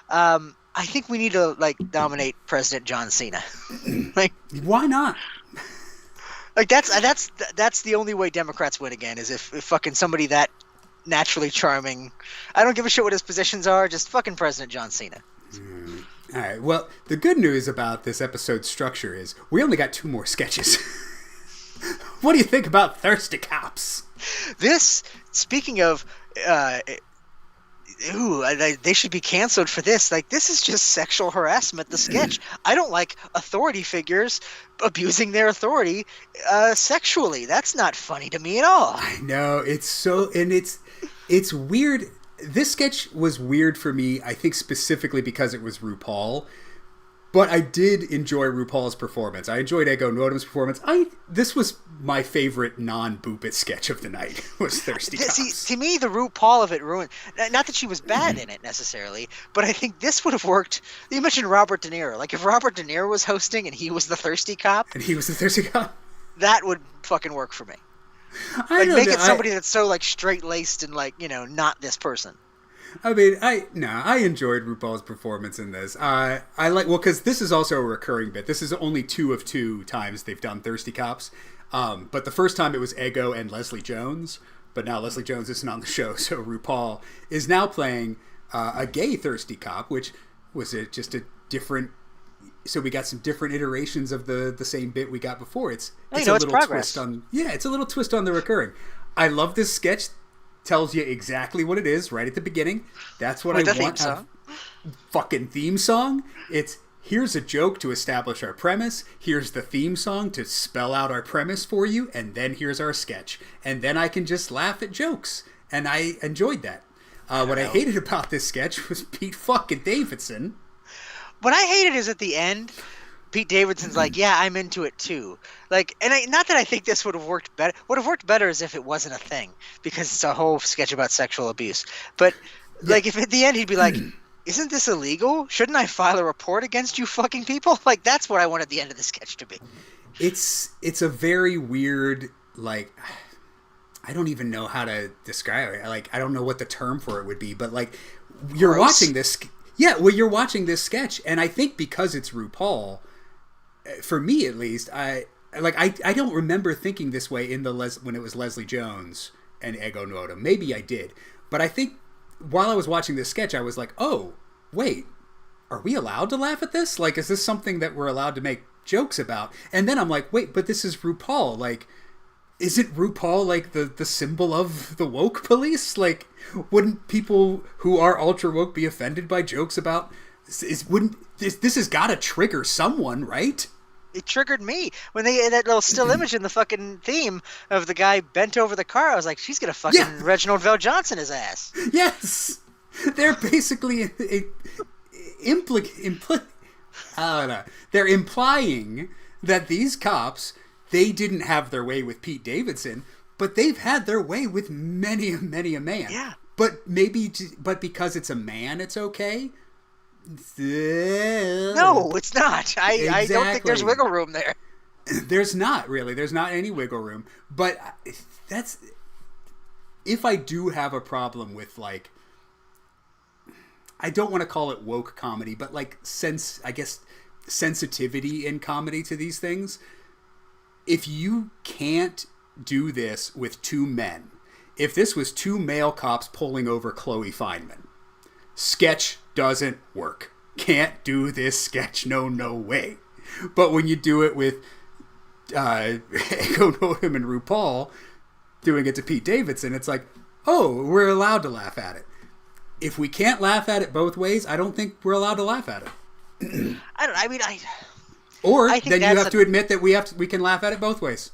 I think we need to like nominate President John Cena. Like, why not? Like that's the only way Democrats win again, is if fucking somebody that naturally charming. I don't give a shit what his positions are, just fucking President John Cena. All right. Well, the good news about this episode's structure is we only got 2 more sketches. What do you think about Thirsty Cops? This, speaking of, they should be canceled for this. Like, this is just sexual harassment, the sketch. I don't like authority figures abusing their authority sexually. That's not funny to me at all. I know. It's so... And it's weird. This sketch was weird for me, I think specifically because it was RuPaul. But I did enjoy RuPaul's performance. I enjoyed Ego Nwodom's performance. This was my favorite non-Boop It sketch of the night, was Thirsty Cops. See, to me, the RuPaul of it ruined... Not that she was bad in it, necessarily, but I think this would have worked... You mentioned Robert De Niro. Like, if Robert De Niro was hosting and he was the Thirsty Cop... And he was the Thirsty Cop? That would fucking work for me. Like, make it somebody that's so, like, straight-laced and, like, you know, not this person. I mean, I enjoyed RuPaul's performance in this. I like, well, because this is also a recurring bit. This is only 2 of 2 times they've done Thirsty Cops. But the first time it was Ego and Leslie Jones. But now Leslie Jones isn't on the show, so RuPaul is now playing a gay Thirsty Cop, which was just a different... So we got some different iterations of the same bit we got before. It's a little progress. twist on... Yeah, it's a little twist on the recurring. I love this sketch. Tells you exactly what it is right at the beginning. That's what I want. Fucking theme song. It's here's a joke to establish our premise. Here's the theme song to spell out our premise for you, and then here's our sketch. And then I can just laugh at jokes, and I enjoyed that. What I hated about this sketch was Pete fucking Davidson. What I hated is at the end, Pete Davidson's like, yeah, I'm into it too. Like, and not that I think this would have worked better. Would have worked better is if it wasn't a thing, because it's a whole sketch about sexual abuse. But like, if at the end he'd be like, isn't this illegal? Shouldn't I file a report against you fucking people? Like, that's what I wanted the end of the sketch to be. It's a very weird, like, I don't even know how to describe it. Like, I don't know what the term for it would be, but like, you're watching this. Yeah, well, you're watching this sketch, and I think because it's RuPaul, for me at least, I don't remember thinking this way when it was Leslie Jones and Ego Nwodum. Maybe I did, but I think while I was watching this sketch, I was like, oh, wait, are we allowed to laugh at this? Like, is this something that we're allowed to make jokes about? And then I'm like, wait, but this is RuPaul. Like, isn't RuPaul like the symbol of the woke police? Like, wouldn't people who are ultra woke be offended by jokes about this has got to trigger someone, right? It triggered me when they had that little still image in the fucking theme of the guy bent over the car. I was like, she's gonna fucking Reginald Vell Johnson his ass. Yes, they're basically they're implying that these cops, they didn't have their way with Pete Davidson, but they've had their way with many a man. Yeah. But because it's a man, it's okay. No, it's not. I don't think there's wiggle room there. There's not really. There's not any wiggle room. But that's... If I do have a problem with, like... I don't want to call it woke comedy, but, like, sensitivity in comedy to these things. If you can't do this with 2 men... If this was 2 male cops pulling over Chloe Fineman... Sketch doesn't work. Can't do this sketch, no way. But when you do it with Ego Nwodum and RuPaul doing it to Pete Davidson, it's like, oh, we're allowed to laugh at it. If we can't laugh at it both ways, I don't think we're allowed to laugh at it. Or then you have to admit that we can laugh at it both ways.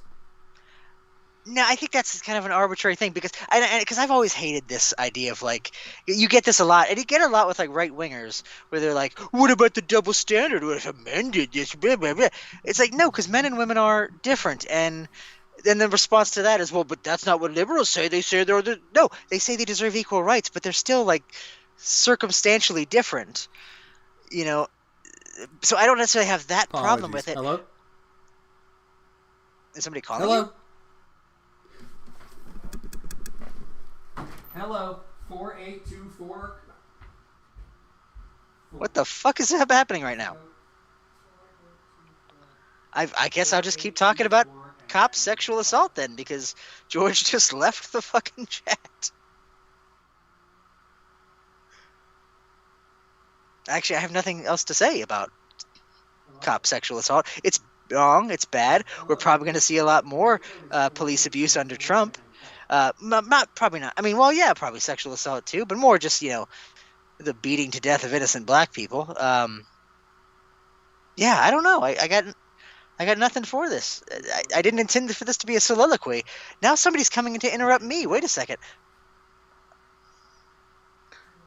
No, I think that's kind of an arbitrary thing because I've always hated this idea of like you get this a lot, and you get a lot with like right wingers where they're like, "What about the double standard? What if men did this?" Blah, blah, blah. It's like no, because men and women are different, and then the response to that is, "Well, but that's not what liberals say. They say they say they deserve equal rights, but they're still like circumstantially different." You know, So I don't necessarily have that problem Apologies. with it. Hello? Is somebody calling Hello? you? Hello? 4824. What the fuck is happening right now? I guess I'll just keep talking about cop sexual assault then, because George just left the fucking chat. Actually, I have nothing else to say about cop sexual assault. It's wrong. It's bad. We're probably going to see a lot more police abuse under Trump. Probably not. I mean, well, yeah, probably sexual assault too, but more just, the beating to death of innocent black people. Yeah, I don't know. I got nothing for this. I didn't intend for this to be a soliloquy. Now somebody's coming in to interrupt me. Wait a second.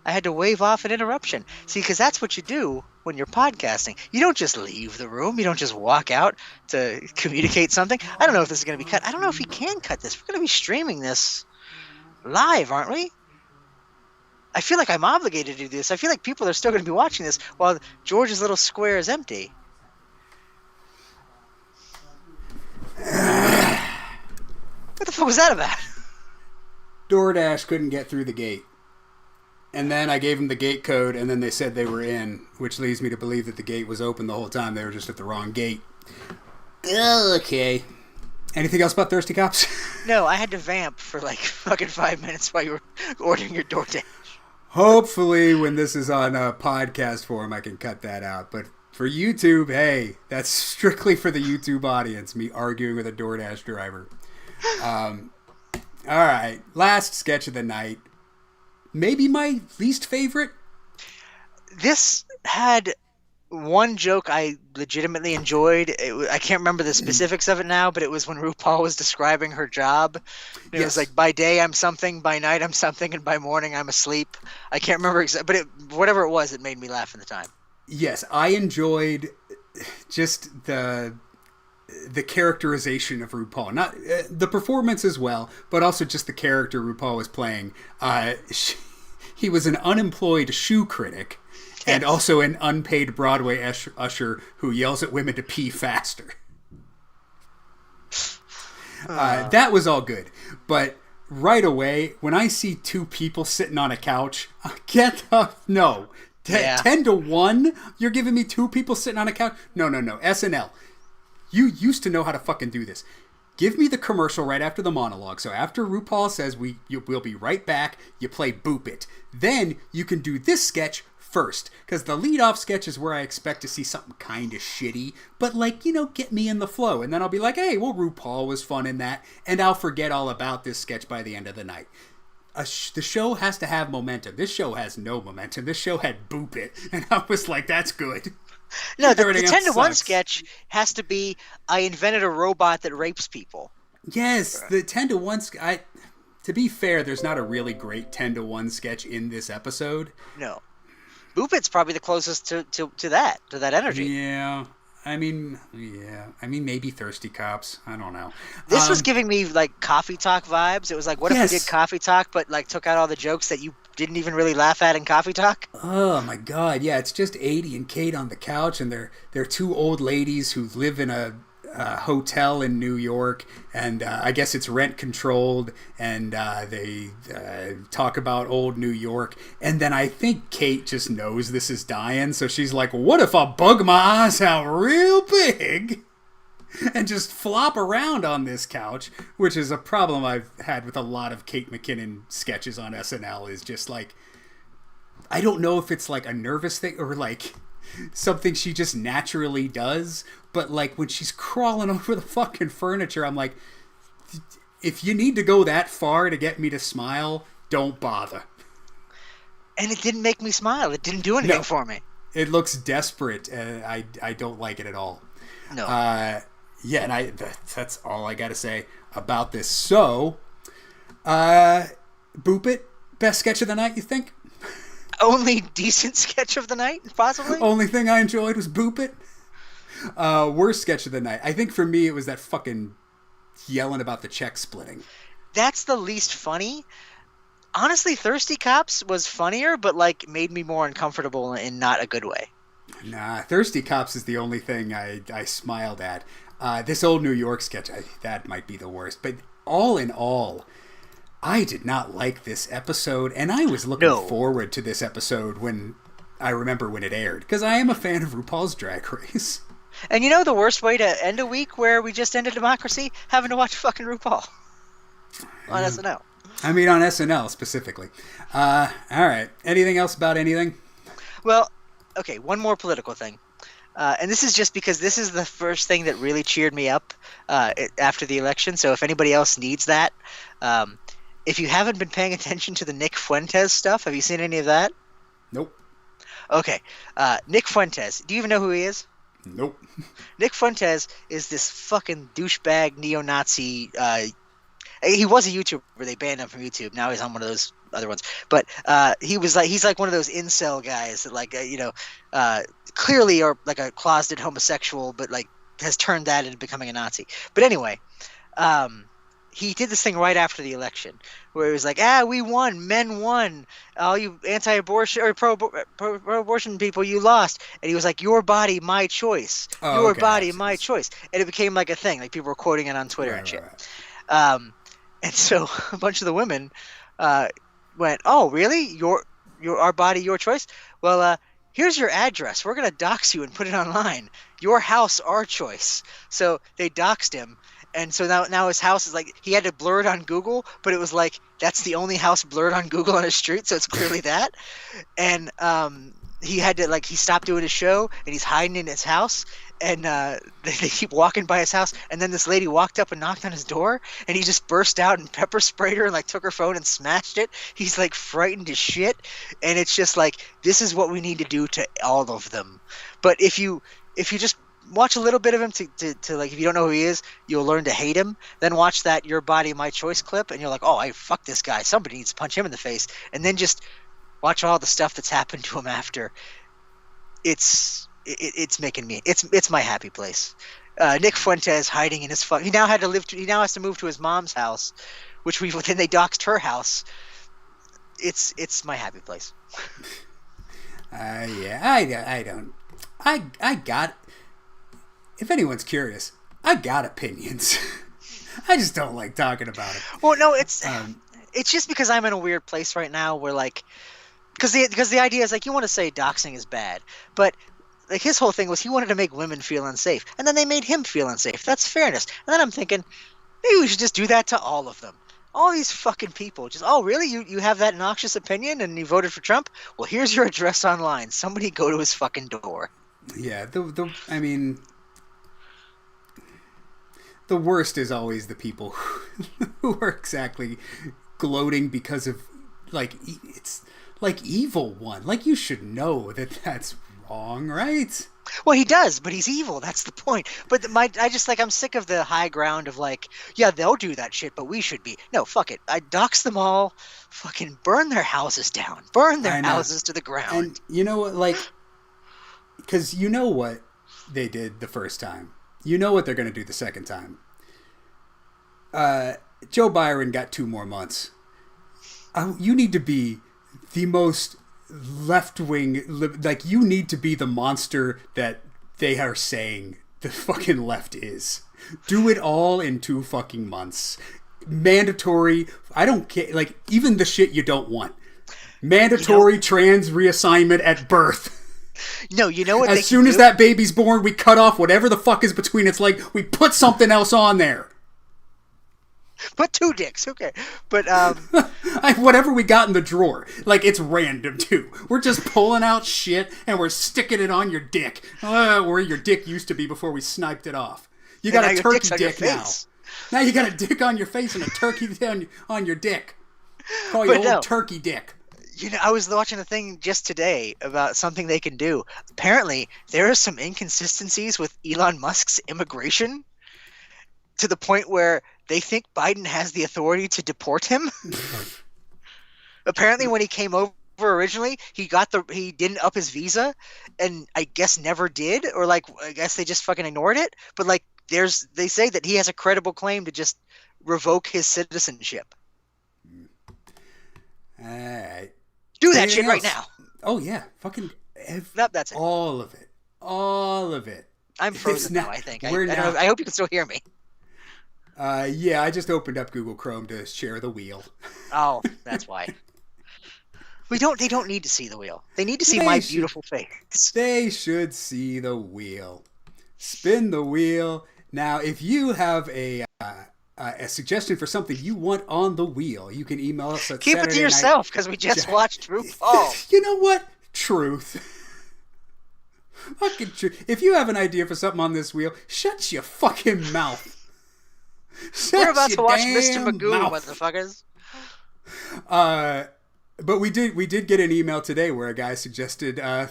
I had to wave off an interruption. See, because that's what you do when you're podcasting. You don't just leave the room. You don't just walk out to communicate something. I don't know if this is going to be cut. I don't know if we can cut this. We're going to be streaming this live, aren't we? I feel like I'm obligated to do this. I feel like people are still going to be watching this while George's little square is empty. What the fuck was that about? DoorDash couldn't get through the gate. And then I gave them the gate code, and then they said they were in, which leads me to believe that the gate was open the whole time. They were just at the wrong gate. Okay. Anything else about Thirsty Cops? No, I had to vamp for like fucking 5 minutes while you were ordering your DoorDash. Hopefully, when this is on a podcast form, I can cut that out. But for YouTube, hey, that's strictly for the YouTube audience, me arguing with a DoorDash driver. All right, last sketch of the night. Maybe my least favorite. This had one joke I legitimately enjoyed. I can't remember the specifics of it now, but it was when RuPaul was describing her job. It was like, by day I'm something, by night I'm something, and by morning I'm asleep. I can't remember exactly, but whatever it was, it made me laugh in the time. Yes, I enjoyed just the characterization of RuPaul. Not the performance as well, but also just the character RuPaul was playing. He was an unemployed shoe critic and also an unpaid Broadway usher who yells at women to pee faster. That was all good. But right away, when I see two people sitting on a couch, get up. No. 10 to 1? You're giving me two people sitting on a couch? No. SNL. You used to know how to fucking do this. Give me the commercial right after the monologue. So after RuPaul says we'll be right back, you play Boop It. Then you can do this sketch first. Because the lead-off sketch is where I expect to see something kind of shitty. But get me in the flow. And then I'll be like, hey, well, RuPaul was fun in that. And I'll forget all about this sketch by the end of the night. The show has to have momentum. This show has no momentum. This show had Boop It. And I was like, that's good. No, the 10 to 1 sketch has to be, I invented a robot that rapes people. Yes, the 10 to 1 to be fair, there's not a really great 10 to 1 sketch in this episode. No. Boop It's probably the closest to that energy. Yeah. I mean, maybe Thirsty Cops. I don't know. This was giving me like Coffee Talk vibes. It was like, what if we did Coffee Talk, but like took out all the jokes that you didn't even really laugh at in Coffee Talk? Oh my God, yeah, it's just Aidy and Kate on the couch, and they're two old ladies who live in a hotel in New York, and I guess it's rent controlled, and they talk about old New York, and then I think Kate just knows this is dying, so she's like, what if I bug my eyes out real big and just flop around on this couch, which is a problem I've had with a lot of Kate McKinnon sketches on SNL, is just like, I don't know if it's like a nervous thing or like something she just naturally does, but like when she's crawling over the fucking furniture, I'm like, if you need to go that far to get me to smile, don't bother. And it didn't make me smile. It didn't do anything for me. It looks desperate, and I don't like it at all. No. Yeah, and that's all I got to say about this. So, Boop It, best sketch of the night, you think? Only decent sketch of the night, possibly? Only thing I enjoyed was Boop It. Worst sketch of the night. I think for me it was that fucking yelling about the check splitting. That's the least funny. Honestly, Thirsty Cops was funnier, but like made me more uncomfortable in not a good way. Nah, Thirsty Cops is the only thing I smiled at. This old New York sketch, that might be the worst. But all in all, I did not like this episode, and I was looking forward to this episode when I remember when it aired, because I am a fan of RuPaul's Drag Race. And you know the worst way to end a week where we just ended democracy? Having to watch fucking RuPaul on SNL. I mean, on SNL specifically. All right. Anything else about anything? Well, okay, one more political thing. And this is just because this is the first thing that really cheered me up after the election. So if anybody else needs that, if you haven't been paying attention to the Nick Fuentes stuff, have you seen any of that? Nope. Okay. Nick Fuentes. Do you even know who he is? Nope. Nick Fuentes is this fucking douchebag neo-Nazi. He was a YouTuber. They banned him from YouTube. Now he's on one of those other ones. But he's like one of those incel guys that clearly are like a closeted homosexual, but like has turned that into becoming a Nazi. But anyway, he did this thing right after the election where he was like, we won, men won, all you anti-abortion or pro-abortion people, you lost. And he was like, your body, my choice. Your body, my choice. And it became like a thing. Like people were quoting it on Twitter and shit. Right. And so a bunch of the women went, oh, really? Our body, your choice? Well, here's your address. We're going to dox you and put it online. Your house, our choice. So they doxed him. And so now his house is like, he had to blur it on Google, but it was like, that's the only house blurred on Google on his street, so it's clearly that. And he had to, he stopped doing his show, and he's hiding in his house, and they keep walking by his house, and then this lady walked up and knocked on his door, and he just burst out and pepper sprayed her and, took her phone and smashed it. He's, frightened as shit, and it's just this is what we need to do to all of them. But if you just watch a little bit of him to if you don't know who he is, you'll learn to hate him. Then watch that Your Body, My Choice clip, and you're like, oh, fuck this guy. Somebody needs to punch him in the face. And then just watch all the stuff that's happened to him after. It's making me. It's my happy place. Nick Fuentes hiding in his he now has to move to his mom's house, which then they doxed her house. It's my happy place. I don't. I got. If anyone's curious, I got opinions. I just don't like talking about it. Well, no, it's just because I'm in a weird place right now where because the idea is you want to say doxing is bad, but his whole thing was he wanted to make women feel unsafe, and then they made him feel unsafe. That's fairness. And then I'm thinking maybe we should just do that to all of them. All these fucking people just, oh really? You have that noxious opinion and you voted for Trump? Well, here's your address online. Somebody go to his fucking door. Yeah, I mean, the worst is always the people who are exactly gloating because of, it's Evil One. You should know that that's wrong, right? Well, he does, but he's evil. That's the point. But I'm sick of the high ground of yeah, they'll do that shit, but we should be. No, fuck it. I dox them all. Fucking burn their houses down. Burn their houses to the ground. And you know what, because you know what they did the first time. You know what they're going to do the second time. Joe Byron got 2 more months. You need to be the most left-wing... you need to be the monster that they are saying the fucking left is. Do it all in 2 fucking months. Mandatory... I don't care... even the shit you don't want. Mandatory trans reassignment at birth. No, you know what? As soon as that baby's born, we cut off whatever the fuck is between its legs. We put something else on there. Put 2 dicks, okay. But whatever we got in the drawer, it's random too. We're just pulling out shit and we're sticking it on your dick, where your dick used to be before we sniped it off. You got a turkey dick now. Now you got a dick on your face and a turkey on your dick. Call you old turkey dick. I was watching a thing just today about something they can do. Apparently, there are some inconsistencies with Elon Musk's immigration to the point where they think Biden has the authority to deport him. Apparently, when he came over originally, he didn't up his visa, and I guess never did, or I guess they just fucking ignored it. But they say that he has a credible claim to just revoke his citizenship. All right. Do that shit right now. Oh yeah, fucking Nope, that's it. All of it. All of it. I'm frozen now, I think. I hope you can still hear me. Yeah, I just opened up Google Chrome to share the wheel. Oh, that's why. They don't need to see the wheel. They need to see my beautiful face. They should see the wheel. Spin the wheel. Now, if you have a suggestion for something you want on the wheel, you can email us at Keep it to yourself, because we just watched RuPaul. You know what? Truth. Fucking truth. If you have an idea for something on this wheel, shut your fucking mouth. We're about to watch Mr. Magoo, motherfuckers. But we did get an email today where a guy suggested a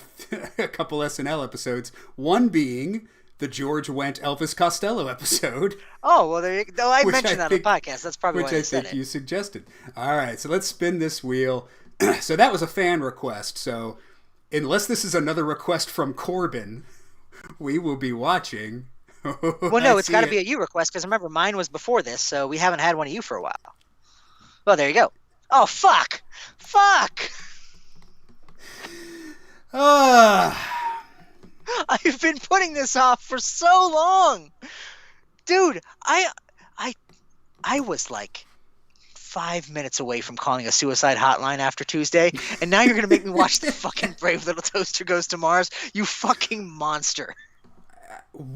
couple SNL episodes. One being the George Wendt Elvis Costello episode. Oh, well, there you go. I mentioned that on the podcast. That's probably why I said it. Which I think you suggested. All right, so let's spin this wheel. So that was a fan request. So unless this is another request from Corbin, we will be watching. Well, no, it's got to be a you request, because remember, mine was before this, so we haven't had one of you for a while. Well, there you go. Oh, fuck! Fuck! I've been putting this off for so long! Dude, I was like 5 minutes away from calling a suicide hotline after Tuesday, and now you're going to make me watch the fucking Brave Little Toaster Goes to Mars? You fucking monster.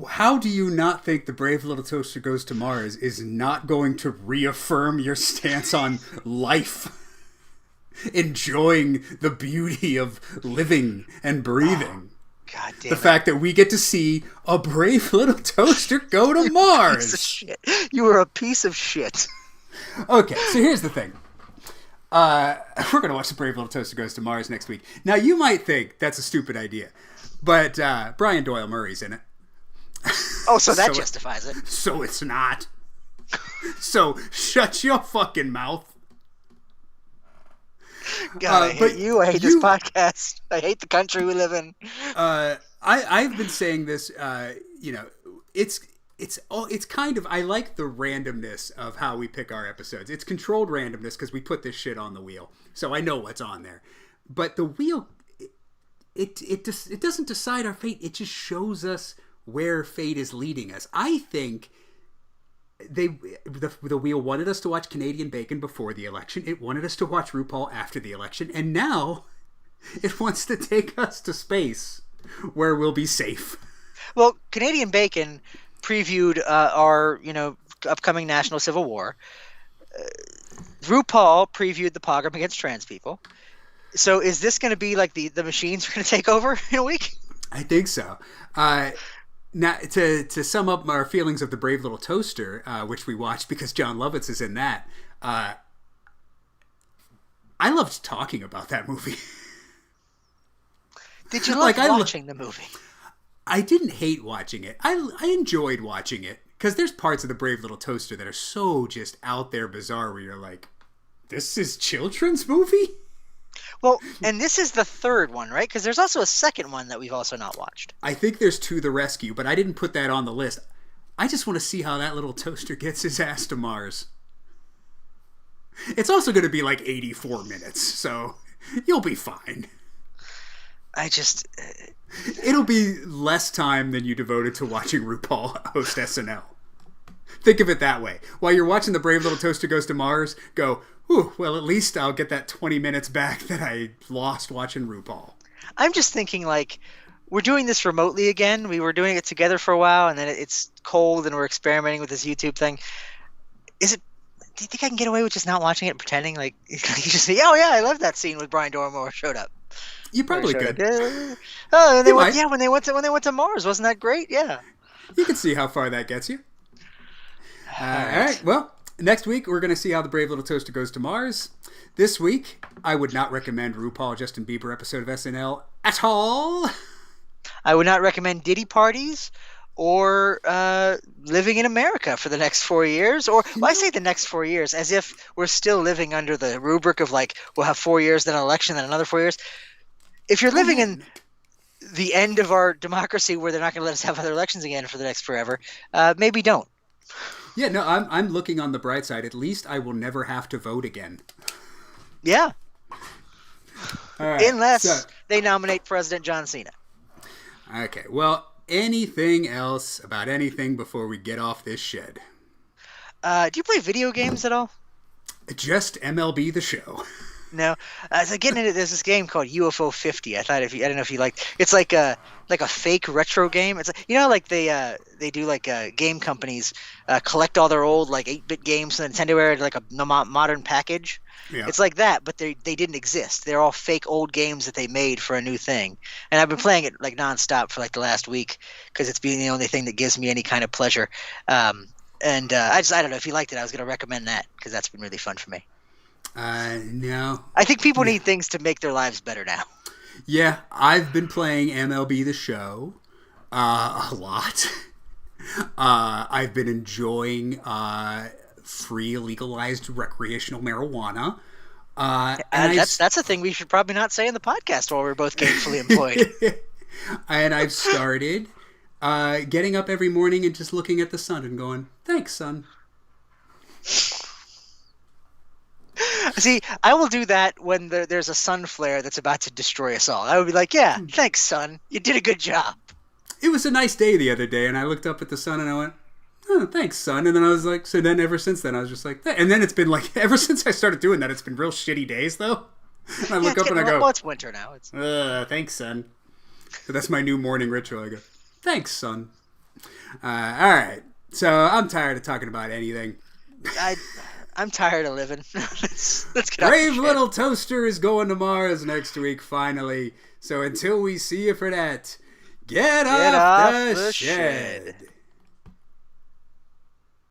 How do you not think The Brave Little Toaster Goes to Mars is not going to reaffirm your stance on life? Enjoying the beauty of living and breathing. God damn the fact that we get to see a brave little toaster go to Mars. Piece of shit. You were a piece of shit. Okay, so here's the thing. We're going to watch The Brave Little Toaster Goes to Mars next week. Now, you might think that's a stupid idea, but Brian Doyle Murray's in it. Oh, so that justifies it. So it's not. So shut your fucking mouth. God, I hate you. I hate this podcast. I hate the country we live in. I've been saying this. It's kind of, I like the randomness of how we pick our episodes. It's controlled randomness because we put this shit on the wheel, so I know what's on there. But the wheel, it doesn't decide our fate. It just shows us where fate is leading us. I think the wheel wanted us to watch Canadian Bacon before the election. It wanted us to watch RuPaul after the election, and now it wants to take us to space where we'll be safe. Well, Canadian Bacon previewed our upcoming national civil war. RuPaul previewed the pogrom against trans people. So is this going to be like the machines are going to take over in a week? I think so. Now, to sum up our feelings of The Brave Little Toaster, which we watched because John Lovitz is in that, I loved talking about that movie. Did you like watching the movie? I didn't hate watching it. I enjoyed watching it because there's parts of The Brave Little Toaster that are so just out there bizarre where you're like, this is children's movie? Well, and this is the third one, right? Because there's also a second one that we've also not watched. I think there's To the Rescue, but I didn't put that on the list. I just want to see how that little toaster gets his ass to Mars. It's also going to be like 84 minutes, so you'll be fine. It'll be less time than you devoted to watching RuPaul host SNL. Think of it that way. While you're watching The Brave Little Toaster Goes to Mars, go, ooh, well, at least I'll get that 20 minutes back that I lost watching RuPaul. I'm just thinking, like, we're doing this remotely again. We were doing it together for a while, and then it's cold, and we're experimenting with this YouTube thing. Do you think I can get away with just not watching it and pretending like you just say, oh, yeah, I love that scene with Brian Dormore showed up? You probably could. Oh, when they went to Mars, wasn't that great? Yeah. You can see how far that gets you. All right. Well, next week we're going to see how The Brave Little Toaster Goes to Mars. This week, I would not recommend RuPaul Justin Bieber episode of SNL at all. I would not recommend Diddy parties or living in America for the next 4 years. Or I say the next 4 years as if we're still living under the rubric of like we'll have 4 years, then an election, then another 4 years. If you're living in the end of our democracy where they're not going to let us have other elections again for the next forever, maybe don't. Yeah, no, I'm looking on the bright side. At least I will never have to vote again. Yeah. All right, Unless they nominate President John Cena. Okay, well, anything else about anything before we get off this shed? Do you play video games at all? Just MLB The Show. No. So getting into there's this game called UFO 50. I don't know if you like. It's like a fake retro game. It's like, like they do like game companies collect all their old like 8-bit games from the Nintendo era to like a modern package. Yeah. It's like that, but they didn't exist. They're all fake old games that they made for a new thing. And I've been playing it like nonstop for like the last week because it's been the only thing that gives me any kind of pleasure. I don't know if you liked it. I was going to recommend that because that's been really fun for me. No. I think people need things to make their lives better now. Yeah, I've been playing MLB The Show a lot. I've been enjoying free legalized recreational marijuana. That's a thing we should probably not say in the podcast while we're both gainfully employed. And I've started getting up every morning and just looking at the sun and going, thanks, sun. See, I will do that when there's a sun flare that's about to destroy us all. I would be like, yeah, thanks, sun. You did a good job. It was a nice day the other day, and I looked up at the sun and I went, oh, thanks, sun. And then I was like, so then ever since then, I was just like, and then it's been like, ever since I started doing that, it's been real shitty days, though. And I look up and I go, well, it's winter now. Thanks, sun. So that's my new morning ritual. I go, thanks, sun. All right. So I'm tired of talking about anything. I'm tired of living. Let's get Brave Little Toaster is going to Mars next week, finally. So until we see you for that, get off the shed.